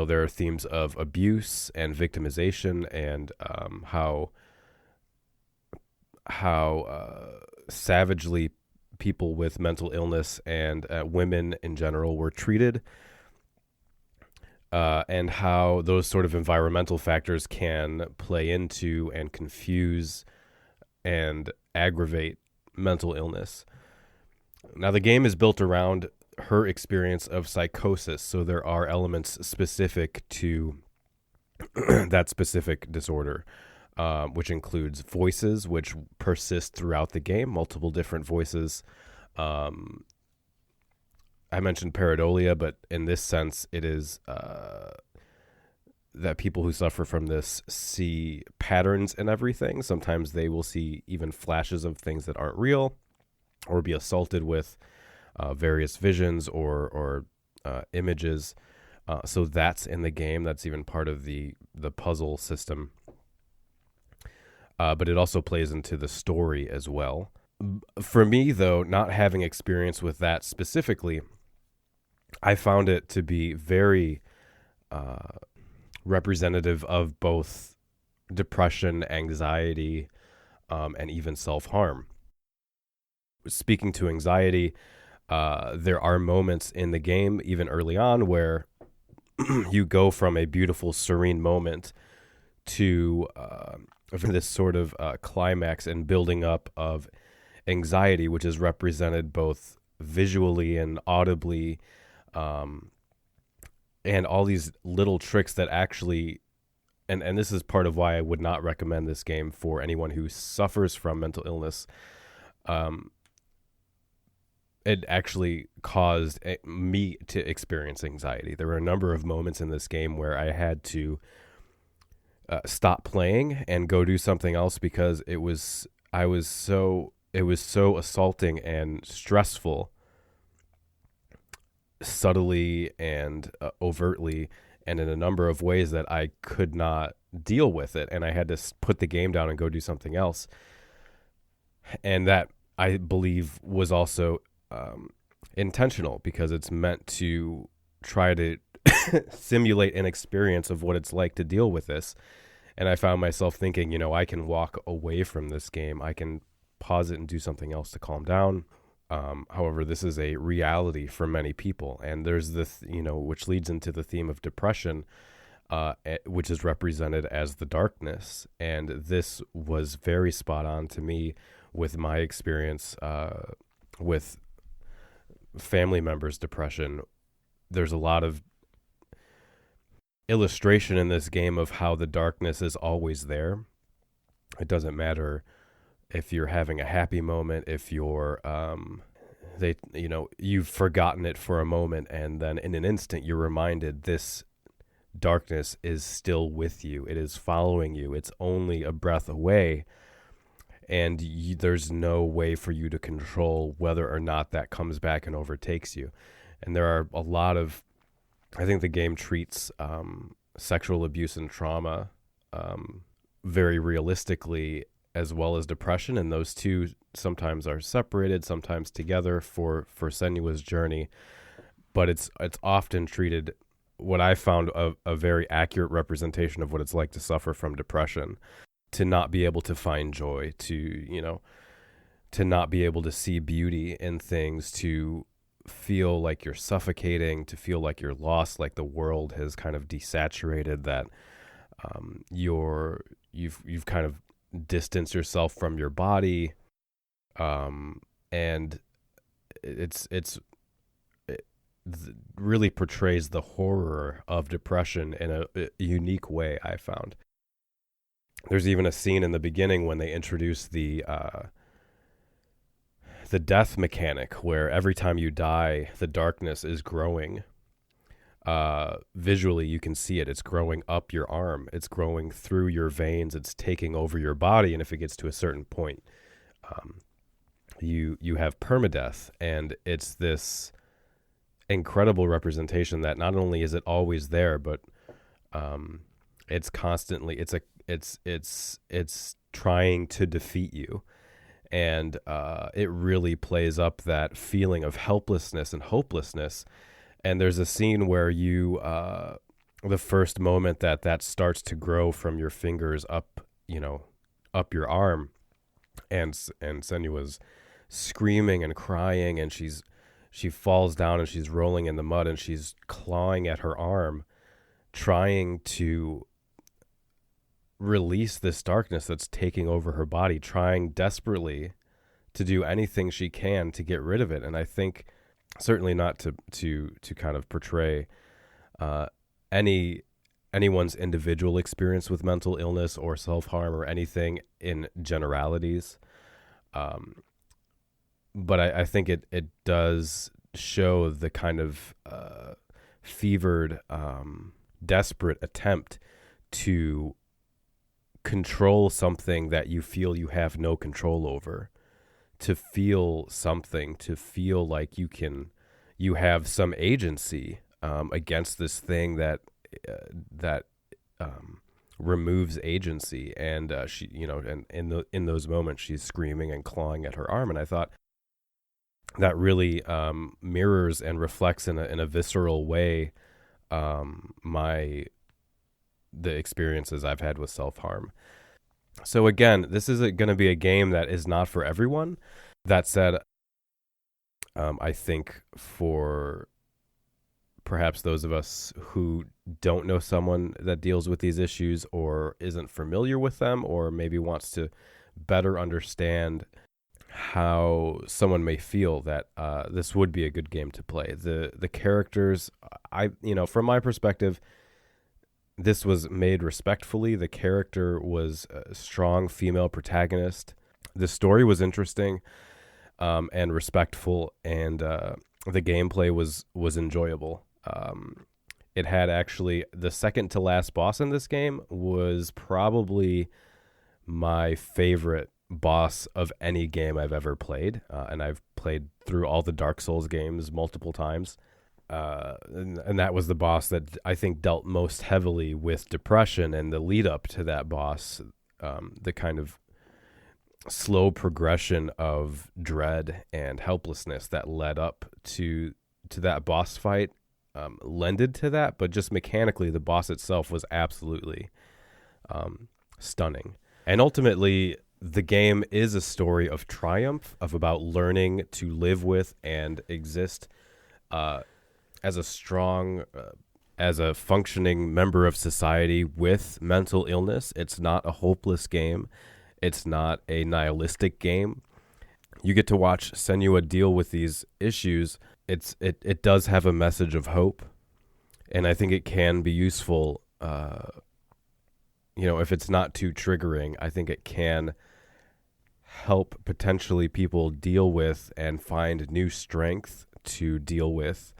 there are themes of abuse and victimization, and how savagely people with mental illness and women in general were treated, and how those sort of environmental factors can play into and confuse and aggravate mental illness. Now, the game is built around her experience of psychosis, so there are elements specific to that specific disorder, which includes voices, which persist throughout the game, multiple different voices. I mentioned pareidolia, but in this sense, it is that people who suffer from this see patterns in everything. Sometimes they will see even flashes of things that aren't real, or be assaulted with various visions or images. So that's in the game. That's even part of the puzzle system. But it also plays into the story as well. For me, though, not having experience with that specifically, I found it to be very representative of both depression, anxiety, and even self-harm. Speaking to anxiety, there are moments in the game, even early on, where you go from a beautiful, serene moment to this sort of climax and building up of anxiety, which is represented both visually and audibly, and all these little tricks that actually, and this is part of why I would not recommend this game for anyone who suffers from mental illness. It actually caused me to experience anxiety. There were a number of moments in this game where I had to stop playing and go do something else because it was so assaulting and stressful, subtly and overtly, and in a number of ways that I could not deal with it, and I had to put the game down and go do something else. And that, I believe, was also intentional, because it's meant to try to simulate an experience of what it's like to deal with this. And I found myself thinking, I can walk away from this game. I can pause it and do something else to calm down. However, this is a reality for many people. And there's this, which leads into the theme of depression, which is represented as the darkness. And this was very spot on to me with my experience with family members' depression. There's a lot of illustration in this game of how the darkness is always there. It doesn't matter if you're having a happy moment, if you're you've forgotten it for a moment, and then in an instant you're reminded this darkness is still with you. It is following you. It's only a breath away, and there's no way for you to control whether or not that comes back and overtakes you. And there are a lot of, I think the game treats sexual abuse and trauma very realistically, as well as depression, and those two sometimes are separated, sometimes together for Senua's journey. But it's often treated, what I found, a very accurate representation of what it's like to suffer from depression, to not be able to find joy, to not be able to see beauty in things, to feel like you're suffocating, to feel like you're lost, like the world has kind of desaturated, that you've kind of distanced yourself from your body, and it really portrays the horror of depression in a unique way, I found. There's even a scene in the beginning when they introduce the death mechanic, where every time you die, the darkness is growing. Visually, you can see it. It's growing up your arm. It's growing through your veins. It's taking over your body. And if it gets to a certain point, you have permadeath. And it's this incredible representation that not only is it always there, but it's constantly, it's trying to defeat you. And it really plays up that feeling of helplessness and hopelessness. And there's a scene where you, the first moment that starts to grow from your fingers up, up your arm, and Senua's screaming and crying, and she falls down and she's rolling in the mud and she's clawing at her arm, trying to release this darkness that's taking over her body, trying desperately to do anything she can to get rid of it. And I think, certainly not to kind of portray anyone's individual experience with mental illness or self-harm or anything in generalities, but I think it does show the kind of fevered, desperate attempt to control something that you feel you have no control over, to feel something, to feel like you have some agency against this thing that removes agency. And she, and in those moments she's screaming and clawing at her arm, and I thought that really mirrors and reflects in a visceral way the experiences I've had with self-harm. So again, this is going to be a game that is not for everyone. That said, I think for perhaps those of us who don't know someone that deals with these issues or isn't familiar with them, or maybe wants to better understand how someone may feel, that this would be a good game to play. The characters, from my perspective, this was made respectfully. The character was a strong female protagonist. The story was interesting and respectful, and the gameplay was enjoyable. It had actually, the second to last boss in this game was probably my favorite boss of any game I've ever played, and I've played through all the Dark Souls games multiple times. And that was the boss that I think dealt most heavily with depression, and the lead up to that boss, the kind of slow progression of dread and helplessness that led up to that boss fight, lended to that. But just mechanically, the boss itself was absolutely stunning. And ultimately, the game is a story of triumph, of about learning to live with and exist as a strong, as a functioning member of society with mental illness. It's not a hopeless game. It's not a nihilistic game. You get to watch Senua deal with these issues. It does have a message of hope, and I think it can be useful. If it's not too triggering, I think it can help potentially people deal with and find new strength to deal with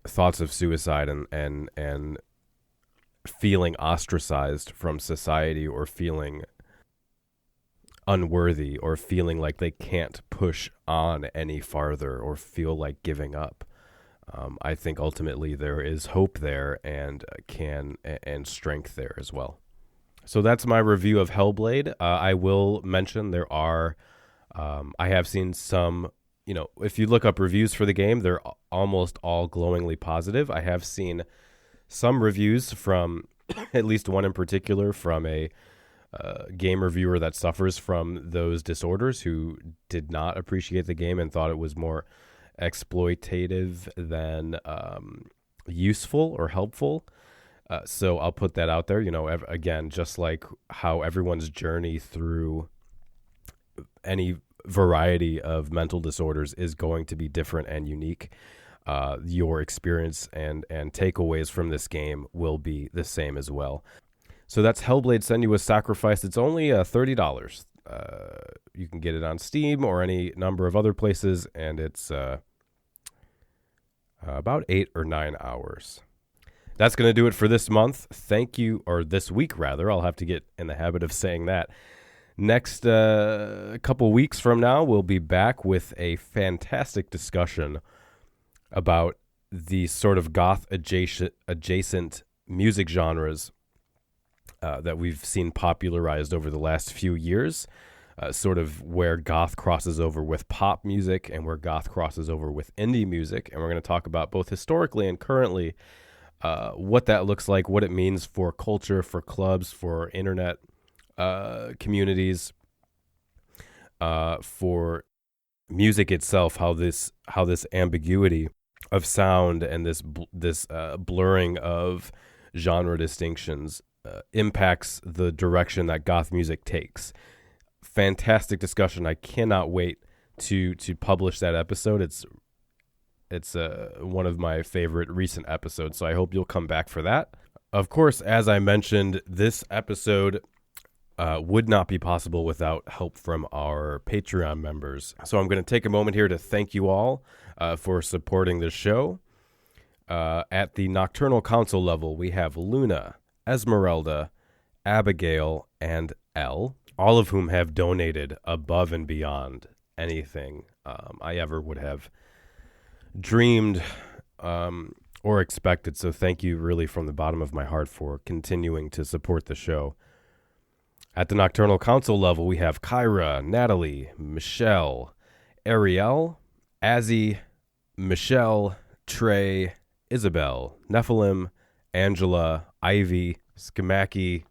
thoughts of suicide and feeling ostracized from society, or feeling unworthy, or feeling like they can't push on any farther, or feel like giving up. I think ultimately there is hope there, and strength there as well. So that's my review of Hellblade. I will mention there are, I have seen some, if you look up reviews for the game, they're almost all glowingly positive. I have seen some reviews from, at least one in particular, from a game reviewer that suffers from those disorders, who did not appreciate the game and thought it was more exploitative than useful or helpful. So I'll put that out there. Again, just like how everyone's journey through any variety of mental disorders is going to be different and unique, your experience and takeaways from this game will be the same as well. So that's Hellblade: Senua's Sacrifice. It's only $30. You can get it on Steam or any number of other places, and it's about 8 or 9 hours. That's going to do it for this month. Thank you, or this week rather. I'll have to get in the habit of saying that. Next couple weeks from now, we'll be back with a fantastic discussion about the sort of goth adjacent music genres that we've seen popularized over the last few years, sort of where goth crosses over with pop music and where goth crosses over with indie music. And we're going to talk about both historically and currently what that looks like, what it means for culture, for clubs, for internet communities, for music itself, how this ambiguity of sound and this blurring of genre distinctions impacts the direction that goth music takes. Fantastic discussion. I cannot wait to publish that episode. It's one of my favorite recent episodes, so I hope you'll come back for that. Of course, as I mentioned, this episode would not be possible without help from our Patreon members. So I'm going to take a moment here to thank you all for supporting the show. At the Nocturnal Council level, we have Luna, Esmeralda, Abigail, and Elle, all of whom have donated above and beyond anything I ever would have dreamed or expected. So thank you really from the bottom of my heart for continuing to support the show. At the Nocturnal Council level, we have Kyra, Natalie, Michelle, Ariel, Azzy, Michelle, Trey, Isabel, Nephilim, Angela, Ivy, Skamaki,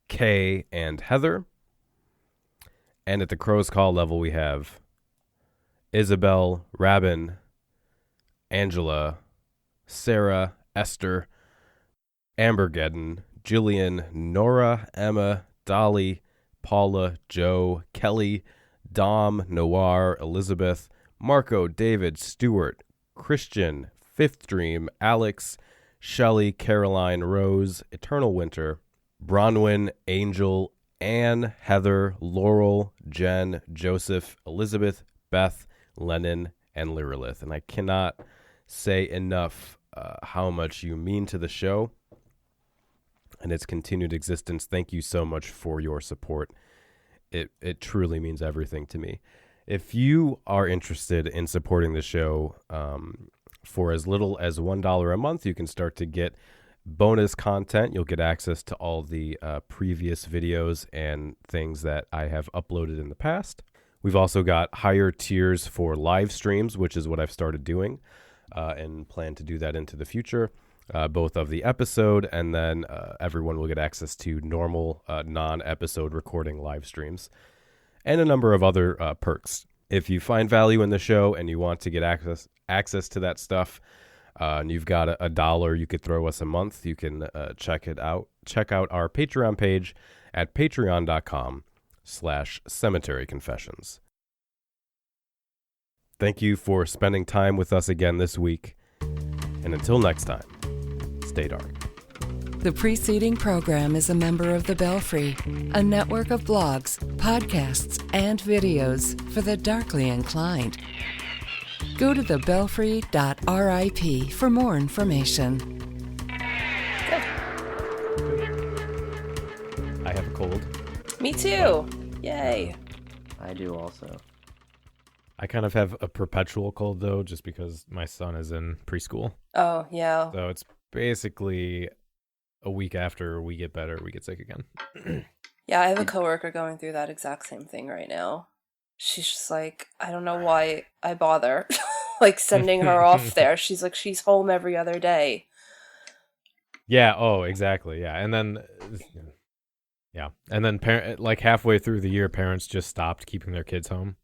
Kay, and Heather. And at the Crow's Call level, we have Isabel, Rabin, Angela, Sarah, Esther, Ambergeddon, Jillian, Nora, Emma, Dolly, Paula, Joe, Kelly, Dom, Noir, Elizabeth, Marco, David, Stuart, Christian, Fifth Dream, Alex, Shelley, Caroline, Rose, Eternal Winter, Bronwyn, Angel, Anne, Heather, Laurel, Jen, Joseph, Elizabeth, Beth, Lennon, and Lyrillith. And I cannot say enough how much you mean to the show and its continued existence. Thank you so much for your support. It truly means everything to me. If you are interested in supporting the show for as little as $1 a month, you can start to get bonus content. You'll get access to all the previous videos and things that I have uploaded in the past. We've also got higher tiers for live streams, which is what I've started doing and plan to do that into the future. Both of the episode, and then everyone will get access to normal non-episode recording live streams, and a number of other perks. If you find value in the show and you want to get access to that stuff, and you've got $1 you could throw us a month, you can check it out. Check out our Patreon page at patreon.com/Cemetery Confessions. Thank you for spending time with us again this week, and until next time, stay dark. The preceding program is a member of The Belfry, a network of blogs, podcasts, and videos for the darkly inclined. Go to thebelfry.rip for more information. I have a cold. Me too. Yay. I do also. I kind of have a perpetual cold, though, just because my son is in preschool. Oh, yeah. So it's basically a week after we get better, we get sick again. Yeah, I have a coworker going through that exact same thing right now. She's just like, I don't know why I bother like sending her off there. She's like, she's home every other day. Yeah. Oh, exactly. Yeah. And then, like halfway through the year, parents just stopped keeping their kids home.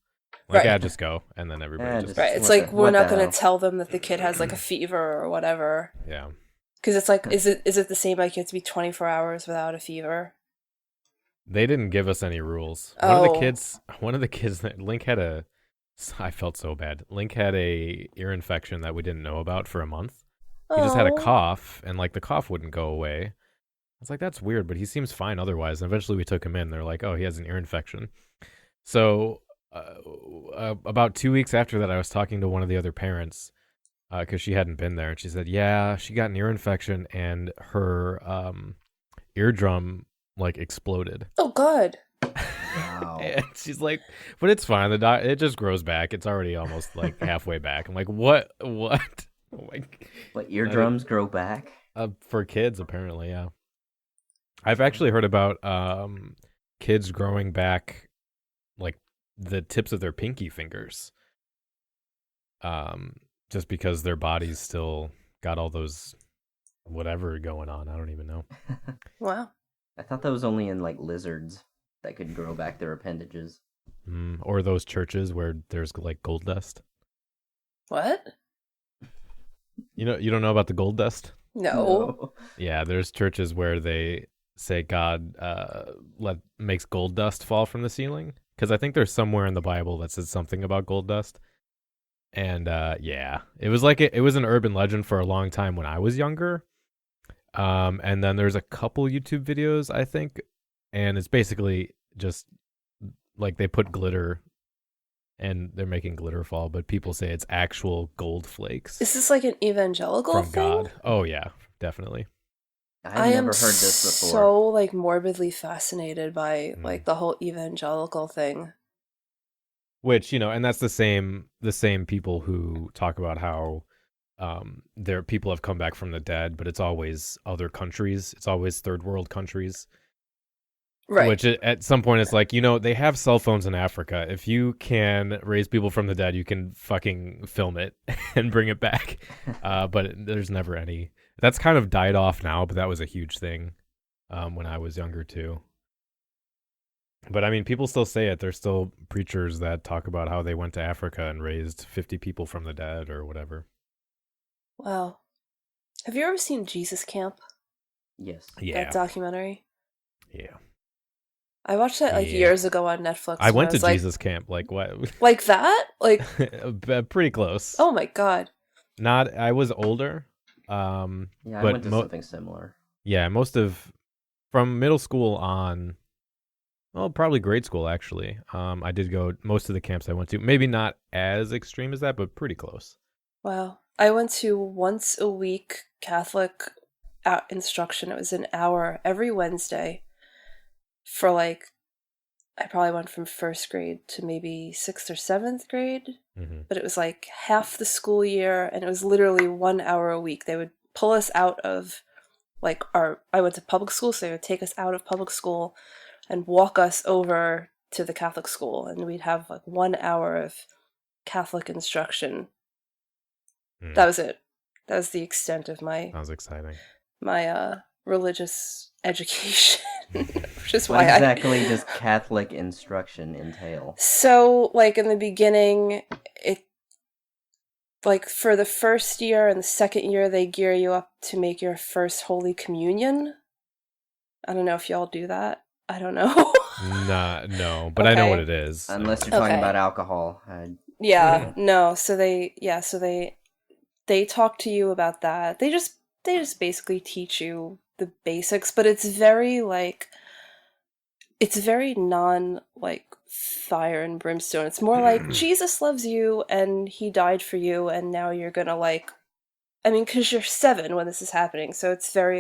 Like, right. yeah, just go. And then everybody just... Right. It's like, we're not going to tell them that the kid has like a fever or whatever. Yeah. Because it's like, is it the same like you have to be 24 hours without a fever? They didn't give us any rules. Oh. One of the kids that Link had I felt so bad. Link had a ear infection that we didn't know about for a month. He just had a cough, and like the cough wouldn't go away. I was like, that's weird, but he seems fine otherwise. And eventually we took him in. They're like, oh, he has an ear infection. So about 2 weeks after that, I was talking to one of the other parents because she hadn't been there, and she said, yeah, she got an ear infection and her eardrum like exploded. Oh, God. Wow. And she's like, but it's fine. It just grows back. It's already almost like halfway back. I'm like, what? Oh What, eardrums grow back? For kids, apparently, yeah. I've actually heard about kids growing back like the tips of their pinky fingers. Just because their bodies still got all those whatever going on. I don't even know. Wow. I thought that was only in like lizards that could grow back their appendages. Or those churches where there's like gold dust. What? You don't know about the gold dust? No. Yeah, there's churches where they say God makes gold dust fall from the ceiling, because I think there's somewhere in the Bible that says something about gold dust. And yeah, it was like it was an urban legend for a long time when I was younger. And then there's a couple YouTube videos, I think, and it's basically just like they put glitter and they're making glitter fall, but people say it's actual gold flakes. Is this like an evangelical from thing? God. Oh yeah, definitely. I've never heard this before. So like morbidly fascinated by like the whole evangelical thing. Which, and that's the same people who talk about how people have come back from the dead, but it's always other countries. It's always third world countries. Right. Which at some point it's like, they have cell phones in Africa. If you can raise people from the dead, you can fucking film it and bring it back. But there's never any. That's kind of died off now, but that was a huge thing when I was younger too. But I mean, people still say it. There's still preachers that talk about how they went to Africa and raised 50 people from the dead or whatever. Wow. Have you ever seen Jesus Camp? Yes. Yeah. That documentary? Yeah. I watched that years ago on Netflix. I went to Jesus Camp. Like what? Like that? Like pretty close. Oh my God. I was older. I went to something similar. Yeah, from middle school on, well, probably grade school actually. I did go most of the camps I went to. Maybe not as extreme as that, but pretty close. Wow. I went to once a week Catholic instruction. It was an hour every Wednesday for I probably went from first grade to maybe 6th or 7th grade. Mm-hmm. But it was like half the school year, and it was literally 1 hour a week. They would pull us out of I went to public school, so they would take us out of public school and walk us over to the Catholic school, and we'd have 1 hour of Catholic instruction. That was it. That was the extent of my Sounds exciting. My religious education. Which is what exactly does Catholic instruction entail? So, in the beginning, it for the first year and the second year, they gear you up to make your first Holy Communion. I don't know if y'all do that. I don't know. No, but okay. I know what it is. Unless you're talking about alcohol. No. So they talk to you about that. They just basically teach you the basics, but it's very non fire and brimstone. It's more like Jesus loves you and he died for you, and now you're gonna because you're 7 when this is happening, so it's very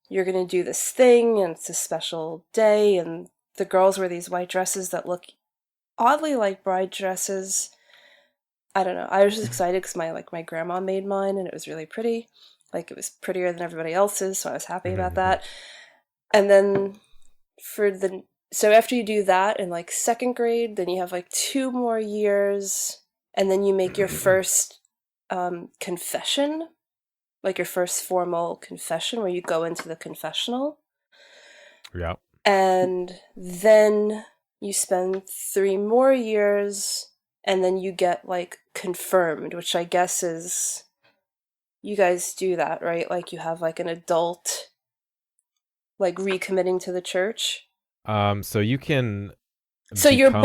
you're gonna do this thing and it's a special day, and the girls wear these white dresses that look oddly like bride dresses. I don't know. I was just excited because my grandma made mine and it was really pretty. It was prettier than everybody else's, so I was happy about that. And then so after you do that in 2nd grade, then you have 2 more years, and then you make your first confession, your first formal confession where you go into the confessional. Yeah. And then you spend 3 more years, and then you get confirmed, which I guess is, you guys do that, right? You have an adult recommitting to the church. So you can. So you're born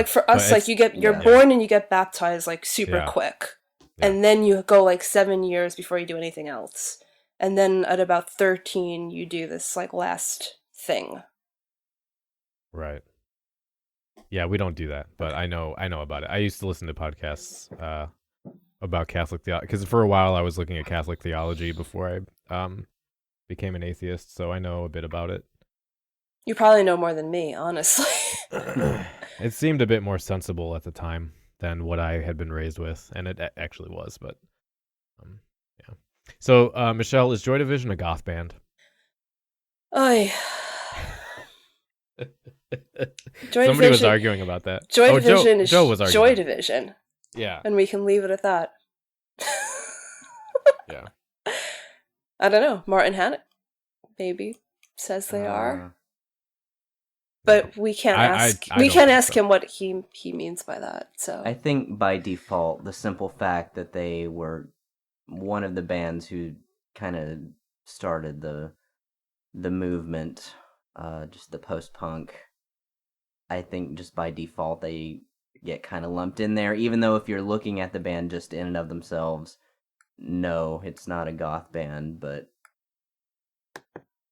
for us, you're born and you get baptized super quick, and then you go 7 years before you do anything else, and then at about 13 you do this last thing. Right. Yeah, we don't do that, but I know about it. I used to listen to podcasts about Catholic theology, because for a while I was looking at Catholic theology before I became an atheist, so I know a bit about it. You probably know more than me, honestly. It seemed a bit more sensible at the time than what I had been raised with, and it actually was, but yeah. So, Michelle, is Joy Division a goth band? Oy. Somebody was arguing about that. Joy Division is Joe was arguing. Joy Division. Yeah. And we can leave it at that. Yeah. I don't know. Martin Hannock maybe says they are. But we can't ask. I We don't can't think ask so. him what he means by that. So I think by default, the simple fact that they were one of the bands who kind of started the movement, just the post-punk, I think just by default they get kind of lumped in there, even though if you're looking at the band just in and of themselves, no, it's not a goth band, but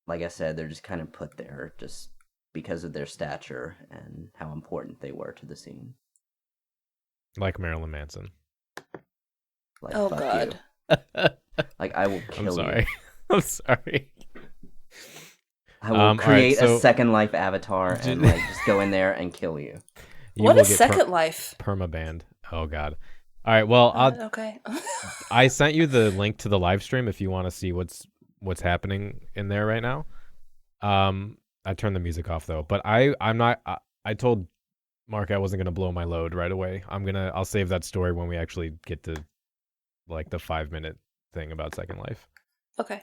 like I said, they're just kind of put there just because of their stature and how important they were to the scene. Like Marilyn Manson. Like, oh fuck god. you. Like, I will kill I'm sorry. you. I'm sorry. I will All right, create so- a Second Life avatar and like just go in there and kill you. You What will is get Second Life? permabanned. Oh god. All right. Well, Okay. I sent you the link to the live stream if you want to see what's happening in there right now. I turned the music off though, but I'm not. I told Mark I wasn't gonna blow my load right away. I'll save that story when we actually get to like the 5-minute thing about Second Life. Okay.